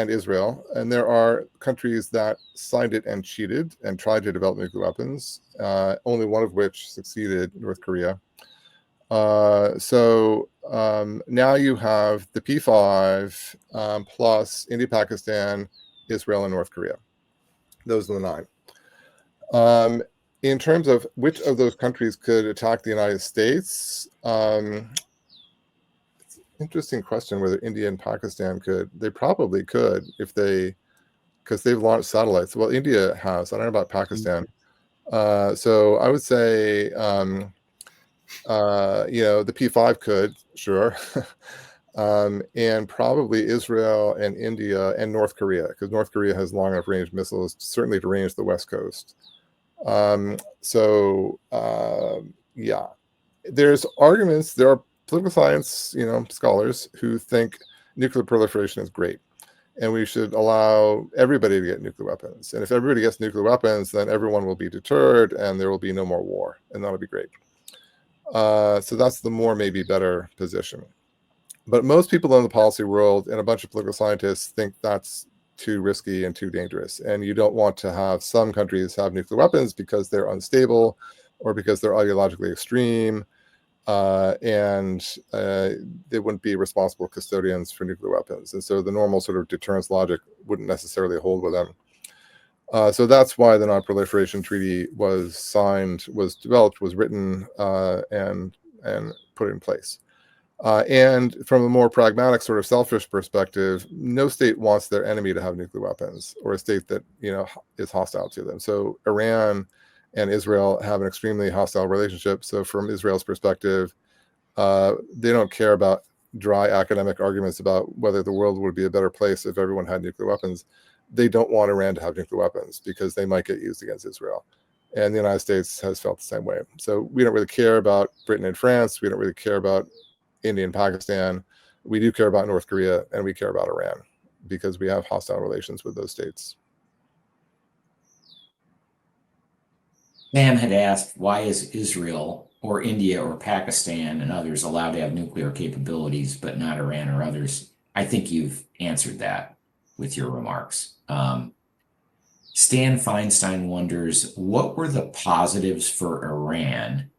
Israel, and there are countries that signed it and cheated and tried to develop nuclear weapons, only one of which succeeded, North Korea. So now you have the P5 plus India, Pakistan, Israel, and North Korea. Those are the 9. In terms of which of those countries could attack the United States, it's an interesting question whether India and Pakistan could. They probably could because they've launched satellites. Well, India has. I don't know about Pakistan. So I would say, the P5 could, sure. And probably Israel and India and North Korea, because North Korea has long enough range missiles, certainly to range the West Coast. Yeah, there's arguments. There are political science, scholars who think nuclear proliferation is great, and we should allow everybody to get nuclear weapons. And if everybody gets nuclear weapons, then everyone will be deterred, and there will be no more war, and that'll be great. So that's the maybe better position. But most people in the policy world and a bunch of political scientists think that's too risky and too dangerous. And you don't want to have some countries have nuclear weapons because they're unstable or because they're ideologically extreme. And they wouldn't be responsible custodians for nuclear weapons. And so the normal sort of deterrence logic wouldn't necessarily hold with them. So that's why the Non-Proliferation Treaty was developed, was written, and put in place. And from a more pragmatic sort of selfish perspective, no state wants their enemy to have nuclear weapons, or a state that is hostile to them. So Iran and Israel have an extremely hostile relationship. So from Israel's perspective, they don't care about dry academic arguments about whether the world would be a better place if everyone had nuclear weapons. they don't want Iran to have nuclear weapons because they might get used against Israel. And the United States has felt the same way. So we don't really care about Britain and France. We don't really care about India and Pakistan. We do care about North Korea, and we care about Iran because we have hostile relations with those states. Sam had asked, why is Israel or India or Pakistan and others allowed to have nuclear capabilities, but not Iran or others? I think you've answered that with your remarks. Stan Feinstein wonders, what were the positives for Iran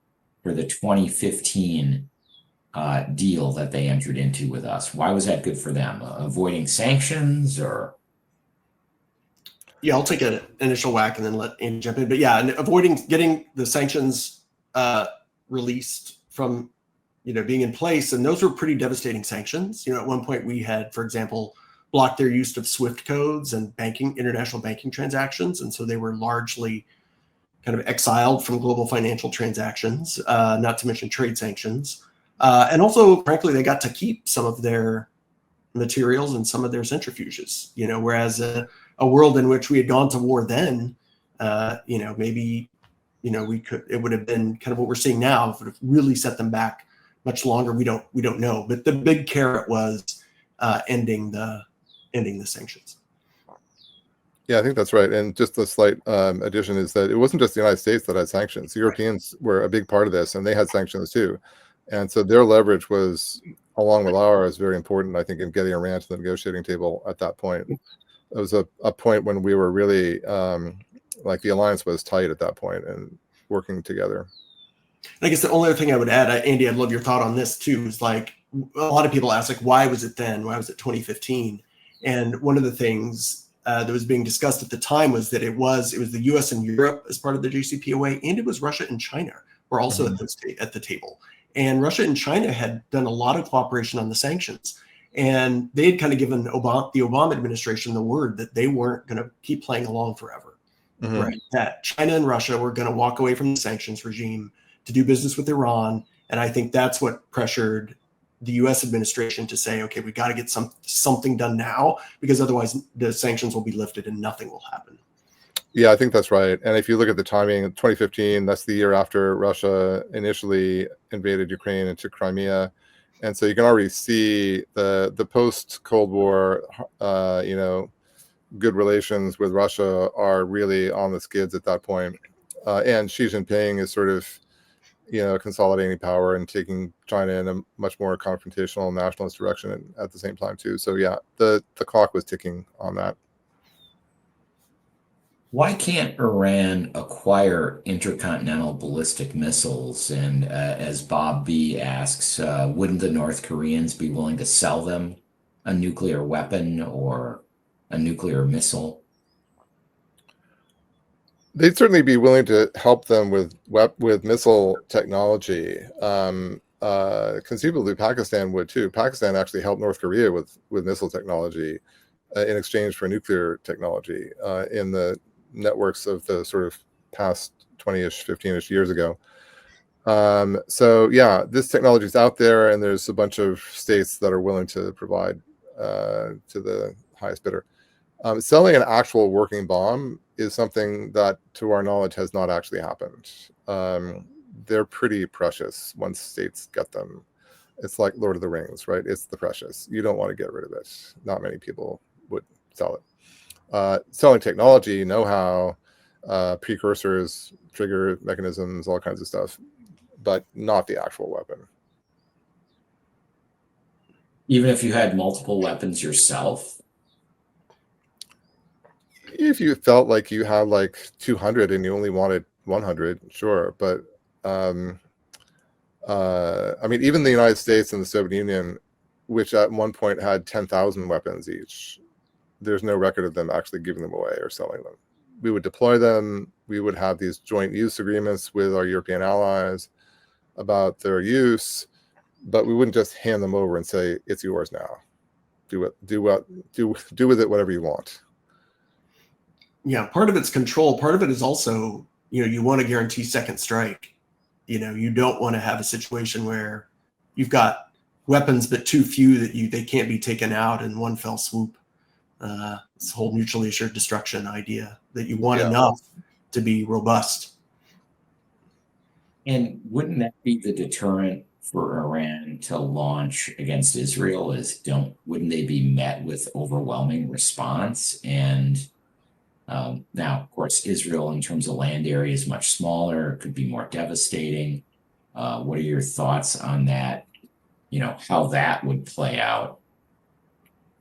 for the 2015 deal that they entered into with us? Why was that good for them? Avoiding sanctions or? Yeah, I'll take an initial whack and then let Andy jump in. But yeah, and getting the sanctions released from, being in place. And those were pretty devastating sanctions. At one point we had, for example, blocked their use of SWIFT codes and international banking transactions. And so they were largely kind of exiled from global financial transactions, not to mention trade sanctions. And also, frankly, they got to keep some of their materials and some of their centrifuges, whereas a world in which we had gone to war then, maybe, it would have been kind of what we're seeing now. If it would have really set them back much longer, we don't know. But the big carrot was ending the sanctions. Yeah, I think that's right. And just a slight addition is that it wasn't just the United States that had sanctions. The Europeans were a big part of this, and they had sanctions too. And so their leverage was, along with ours, very important, I think, in getting Iran to the negotiating table at that point. It was a point when we were really, the alliance was tight at that point and working together. I guess the only other thing I would add, Andy, I'd love your thought on this too, is a lot of people ask, why was it then? Why was it 2015? And one of the things that was being discussed at the time was that it was the U.S. and Europe as part of the JCPOA, and it was Russia and China were also at the table. And Russia and China had done a lot of cooperation on the sanctions. And they had kind of given the Obama administration the word that they weren't going to keep playing along forever. Right? That China and Russia were going to walk away from the sanctions regime to do business with Iran. And I think that's what pressured the U.S. administration to say, okay, we got to get something done now, because otherwise the sanctions will be lifted and nothing will happen. Yeah, I think that's right. And if you look at the timing, 2015, that's the year after Russia initially invaded Ukraine and took Crimea. And so you can already see the post-Cold War, good relations with Russia are really on the skids at that point. And Xi Jinping is sort of, consolidating power and taking China in a much more confrontational nationalist direction at the same time too. So yeah, the clock was ticking on that. Why can't Iran acquire intercontinental ballistic missiles? And as Bob B asks, wouldn't the North Koreans be willing to sell them a nuclear weapon or a nuclear missile? They'd certainly be willing to help them with missile technology. Conceivably, Pakistan would too. Pakistan actually helped North Korea with missile technology in exchange for nuclear technology in the networks of the sort of past 20-ish, 15-ish years ago. So yeah, this technology is out there, and there's a bunch of states that are willing to provide to the highest bidder. Selling an actual working bomb is something that, to our knowledge, has not actually happened. They're pretty precious once states get them. It's like Lord of the Rings, right? It's the precious. You don't want to get rid of it. Not many people would sell it. Selling technology, know-how, precursors, trigger mechanisms, all kinds of stuff, but not the actual weapon. Even if you had multiple weapons yourself? If you felt like you had like 200 and you only wanted 100, sure. But I mean, even the United States and the Soviet Union, which at one point had 10,000 weapons each, there's no record of them actually giving them away or selling them. We would deploy them. We would have these joint use agreements with our European allies about their use, but we wouldn't just hand them over and say, it's yours now. Do with it whatever you want. Yeah, part of it's control. Part of it is also, you want to guarantee second strike. You don't want to have a situation where you've got weapons, but too few that they can't be taken out in one fell swoop. This whole mutually assured destruction idea that you want Yeah. enough to be robust. And wouldn't that be the deterrent for Iran to launch against Israel? Wouldn't they be met with overwhelming response? And now, of course, Israel in terms of land area is much smaller, could be more devastating. What are your thoughts on that? How that would play out?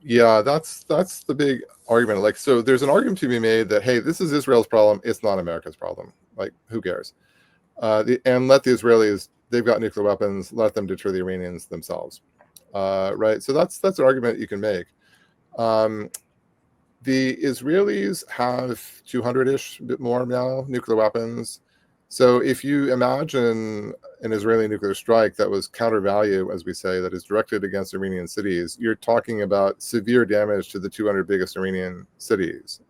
Yeah, that's the big argument. Like, so there's an argument to be made that, hey, this is Israel's problem. It's not America's problem. Like, who cares? And let the Israelis, they've got nuclear weapons, let them deter the Iranians themselves. Right? So that's an argument you can make. The Israelis have 200-ish, a bit more now, nuclear weapons. So if you imagine an Israeli nuclear strike that was counter value, as we say, that is directed against Iranian cities, you're talking about severe damage to the 200 biggest Iranian cities,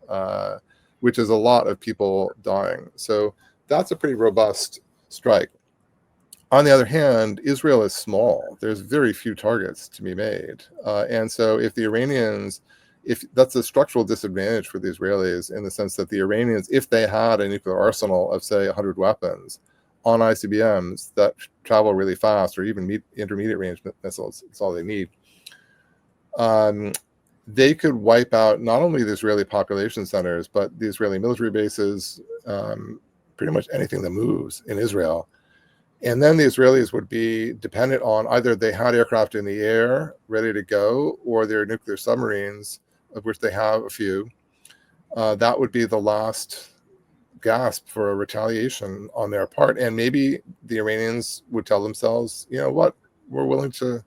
which is a lot of people dying. So that's a pretty robust strike. On the other hand, Israel is small. There's very few targets to be made. And so if the Iranians, if that's a structural disadvantage for the Israelis in the sense that the Iranians, if they had a nuclear arsenal of, say, 100 weapons on ICBMs that travel really fast, or even intermediate range missiles, that's all they need, they could wipe out not only the Israeli population centers, but the Israeli military bases, pretty much anything that moves in Israel. And then the Israelis would be dependent on either they had aircraft in the air ready to go, or their nuclear submarines, of which they have a few. That would be the last gasp for a retaliation on their part. And maybe the Iranians would tell themselves, you know what, we're willing to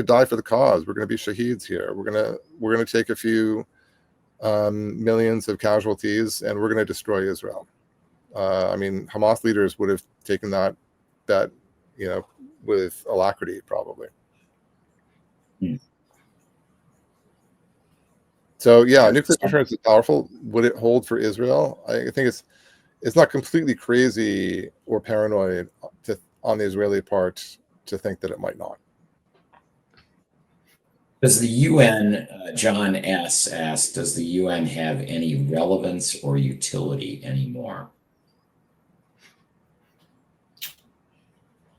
die for the cause. We're going to be shaheeds here. We're going to take a few millions of casualties, and we're going to destroy Israel. I mean, Hamas leaders would have taken that bet, with alacrity, probably. So yeah, nuclear deterrence is powerful. Would it hold for Israel? I think it's not completely crazy or paranoid on the Israeli part to think that it might not. Does the UN, John S. asked, does the UN have any relevance or utility anymore?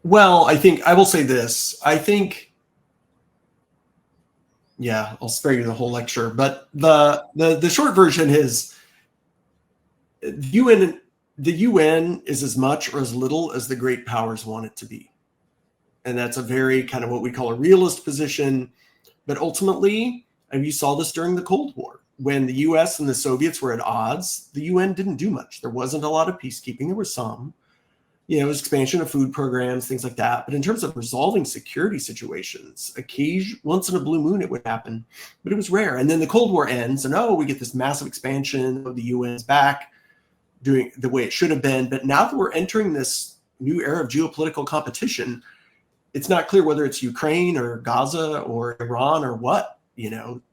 Well, I will say this. I'll spare you the whole lecture, but the short version is the UN is as much or as little as the great powers want it to be. And that's a very kind of what we call a realist position. But ultimately, and you saw this during the Cold War, when the US and the Soviets were at odds, the UN didn't do much. There wasn't a lot of peacekeeping. There was some. It was expansion of food programs, things like that. But in terms of resolving security situations, once in a blue moon, it would happen, but it was rare. And then the Cold War ends, and we get this massive expansion of the UN's back, doing the way it should have been. But now that we're entering this new era of geopolitical competition, it's not clear whether it's Ukraine or Gaza or Iran or what,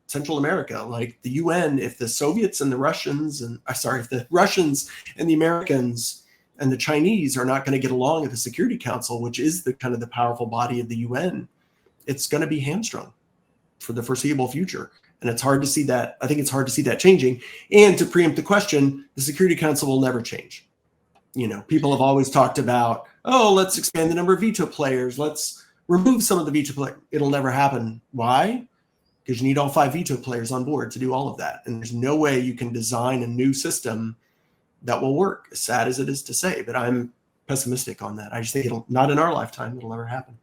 Central America. Like the UN, if the Soviets and the Russians, if the Russians and the Americans and the Chinese are not going to get along at the Security Council, which is the kind of the powerful body of the UN, it's going to be hamstrung for the foreseeable future. And it's hard to see that. I think it's hard to see that changing. And to preempt the question, the Security Council will never change. People have always talked about, let's expand the number of veto players. Let's remove some of the veto players. It'll never happen. Why? Because you need all 5 veto players on board to do all of that. And there's no way you can design a new system that will work, as sad as it is to say, but I'm pessimistic on that. I just think not in our lifetime, it'll never happen.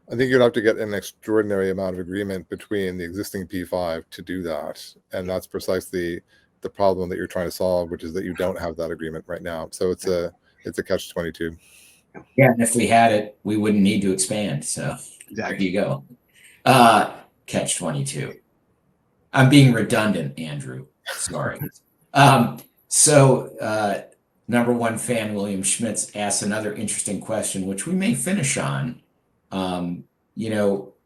I think you'd have to get an extraordinary amount of agreement between the existing P5 to do that. And that's precisely the problem that you're trying to solve, which is that you don't have that agreement right now. So it's a catch-22. Yeah, and if we had it, we wouldn't need to expand. So There you go. Catch-22. I'm being redundant, Andrew. Sorry. Number one fan William Schmitz asks another interesting question, which we may finish on.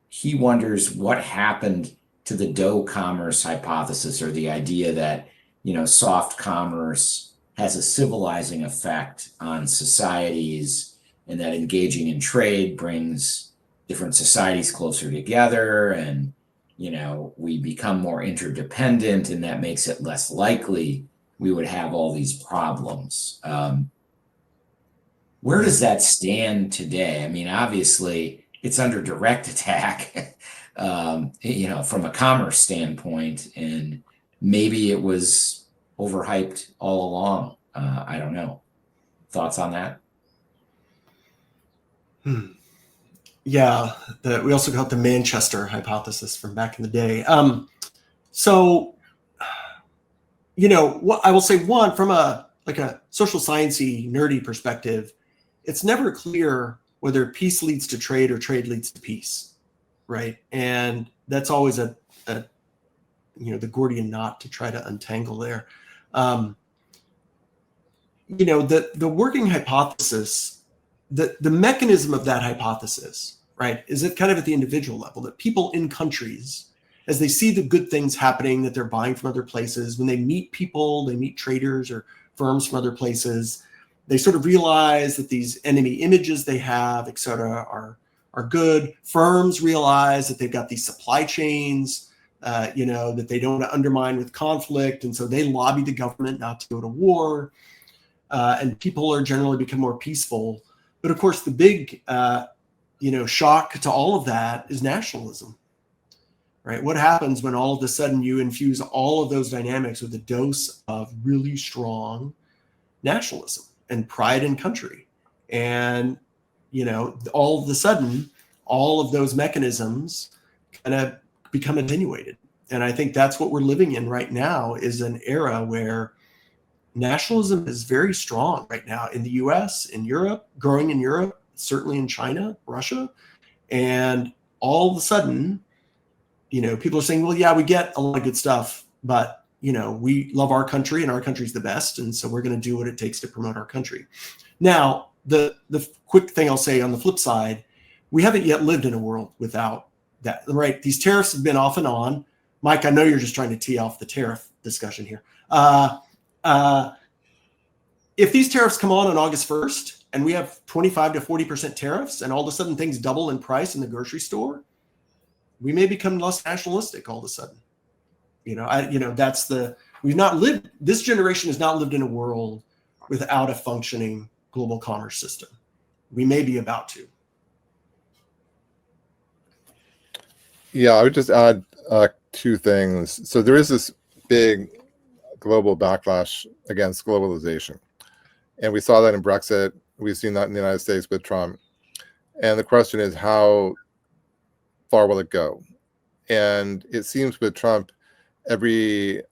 He wonders what happened to the dough commerce hypothesis, or the idea that, soft commerce has a civilizing effect on societies, and that engaging in trade brings different societies closer together, and we become more interdependent, and that makes it less likely we would have all these problems. Where does that stand today? I mean, obviously, it's under direct attack, from a commerce standpoint, and maybe it was overhyped all along. I don't know. Thoughts on that? Yeah, we also got the Manchester hypothesis from back in the day. So, what I will say, one, from a social sciencey, nerdy perspective, it's never clear whether peace leads to trade or trade leads to peace, right? And that's always the Gordian knot to try to untangle there. The working hypothesis, the mechanism of that hypothesis, right, is it kind of at the individual level, that people in countries, as they see the good things happening that they're buying from other places, when they meet people, they meet traders or firms from other places, they sort of realize that these enemy images they have, et cetera, are good. Firms realize that they've got these supply chains, that they don't want to undermine with conflict. And so they lobby the government not to go to war. And people are generally become more peaceful. But of course, the big, shock to all of that is nationalism, right? What happens when all of a sudden you infuse all of those dynamics with a dose of really strong nationalism and pride in country? And, all of a sudden, all of those mechanisms kind of become attenuated. And I think that's what we're living in right now, is an era where nationalism is very strong right now in the US, in Europe, growing in Europe, certainly in China, Russia. And all of a sudden, people are saying, well, yeah, we get a lot of good stuff, but, we love our country and our country's the best. And so we're going to do what it takes to promote our country. Now, the quick thing I'll say on the flip side, we haven't yet lived in a world without that, right? These tariffs have been off and on. Mike, I know you're just trying to tee off the tariff discussion here. If these tariffs come on August 1st and we have 25 to 40% tariffs and all of a sudden things double in price in the grocery store, we may become less nationalistic all of a sudden. This generation has not lived in a world without a functioning global commerce system. We may be about to. Yeah, I would just add two things. So there is this big global backlash against globalization. And we saw that in Brexit. We've seen that in the United States with Trump. And the question is, how far will it go? And it seems with Trump, every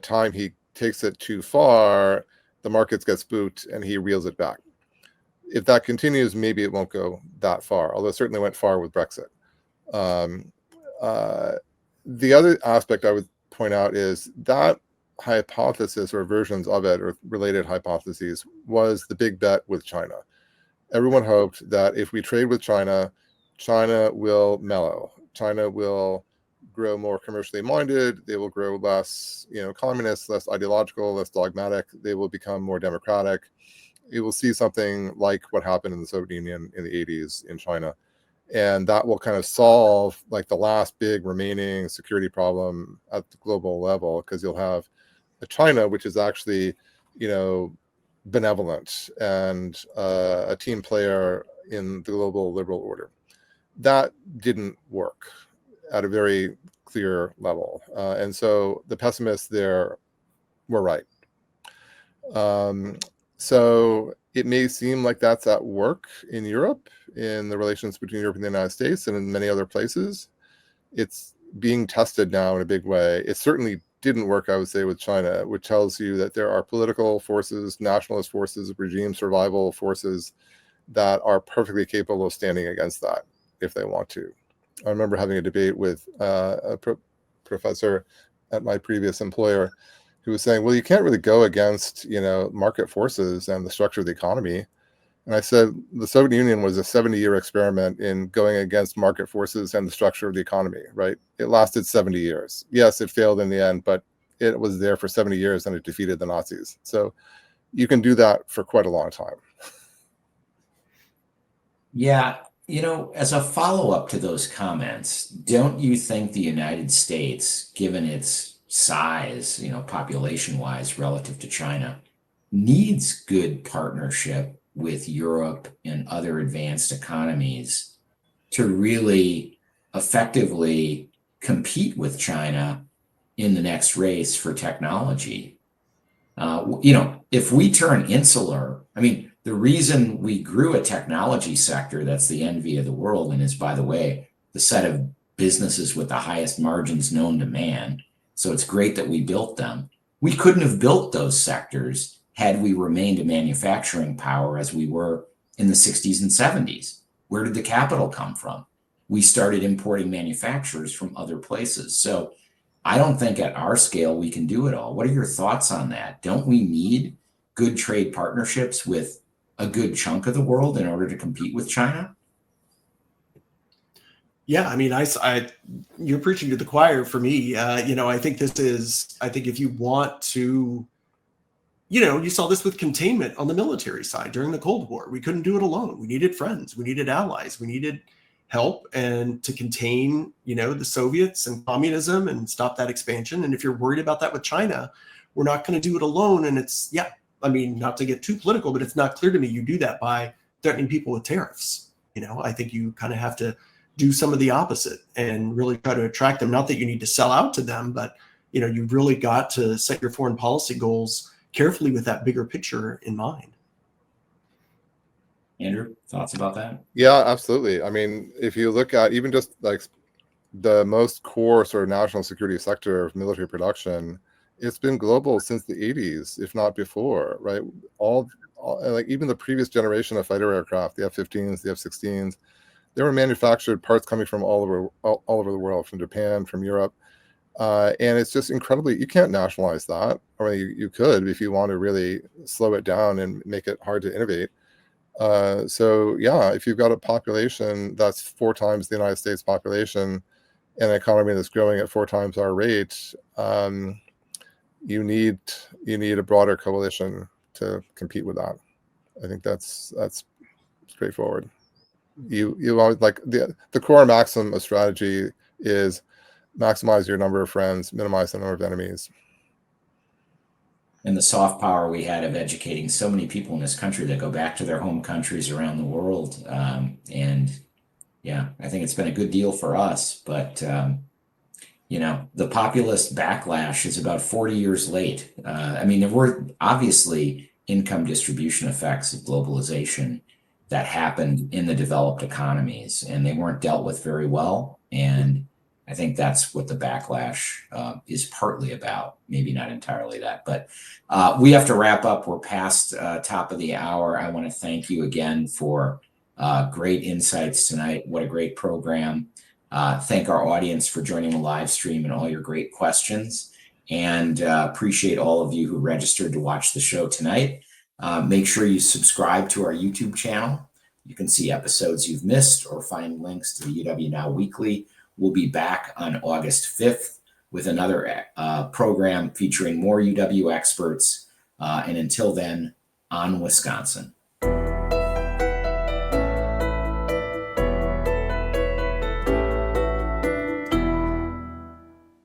time he takes it too far, the markets get spooked and he reels it back. If that continues, maybe it won't go that far, although it certainly went far with Brexit. The other aspect I would point out is that hypothesis, or versions of it, or related hypotheses, was the big bet with China. Everyone hoped that if we trade with China, China will mellow. China will grow more commercially minded. They will grow less, communist, less ideological, less dogmatic. They will become more democratic. You will see something like what happened in the Soviet Union in the 80s in China. And that will kind of solve like the last big remaining security problem at the global level, because you'll have a China which is actually, benevolent and a team player in the global liberal order. That didn't work at a very clear level. And so the pessimists there were right. So it may seem like that's at work in Europe, in the relations between Europe and the United States and in many other places. It's being tested now in a big way. It certainly didn't work, I would say, with China, which tells you that there are political forces, nationalist forces, regime survival forces that are perfectly capable of standing against that if they want to. I remember having a debate with a professor at my previous employer who was saying, well, you can't really go against, market forces and the structure of the economy. And I said, the Soviet Union was a 70-year experiment in going against market forces and the structure of the economy, right? It lasted 70 years. Yes, it failed in the end, but it was there for 70 years and it defeated the Nazis. So you can do that for quite a long time. Yeah. As a follow-up to those comments, don't you think the United States, given its size, population-wise relative to China, needs good partnership with Europe and other advanced economies to really effectively compete with China in the next race for technology? If we turn insular, the reason we grew a technology sector that's the envy of the world and is, by the way, the set of businesses with the highest margins known to man, so it's great that we built them. We couldn't have built those sectors had we remained a manufacturing power as we were in the 60s and 70s. Where did the capital come from? We started importing manufacturers from other places. So I don't think at our scale we can do it all. What are your thoughts on that? Don't we need good trade partnerships with a good chunk of the world in order to compete with China? Yeah, you're preaching to the choir for me. I think if you want to, you saw this with containment on the military side during the Cold War. We couldn't do it alone. We needed friends. We needed allies. We needed help and to contain, the Soviets and communism and stop that expansion. And if you're worried about that with China, we're not going to do it alone. And it's, not to get too political, but it's not clear to me you do that by threatening people with tariffs. I think you kind of have to do some of the opposite and really try to attract them. Not that you need to sell out to them, but, you've really got to set your foreign policy goals carefully with that bigger picture in mind. Andrew, thoughts about that? Yeah, absolutely. If you look at even just like the most core sort of national security sector of military production, it's been global since the 80s, if not before, right? All like even the previous generation of fighter aircraft, the F-15s, the F-16s, they were manufactured parts coming from all over the world, from Japan, from Europe. And it's just incredibly, you can't nationalize that. You could if you want to really slow it down and make it hard to innovate. If you've got a population that's 4 times the United States population and an economy that's growing at 4 times our rate, you need a broader coalition to compete with that. I think that's straightforward. You always, like the core maxim of strategy is maximize your number of friends, minimize the number of enemies. And the soft power we had of educating so many people in this country that go back to their home countries around the world. I think it's been a good deal for us, but the populist backlash is about 40 years late. There were obviously income distribution effects of globalization that happened in the developed economies, and they weren't dealt with very well. And I think that's what the backlash is partly about. Maybe not entirely that, but we have to wrap up. We're past top of the hour. I want to thank you again for great insights tonight. What a great program. Thank our audience for joining the live stream and all your great questions. And appreciate all of you who registered to watch the show tonight. Make sure you subscribe to our YouTube channel. You can see episodes you've missed or find links to the UW Now Weekly. We'll be back on August 5th with another program featuring more UW experts. And until then, on Wisconsin.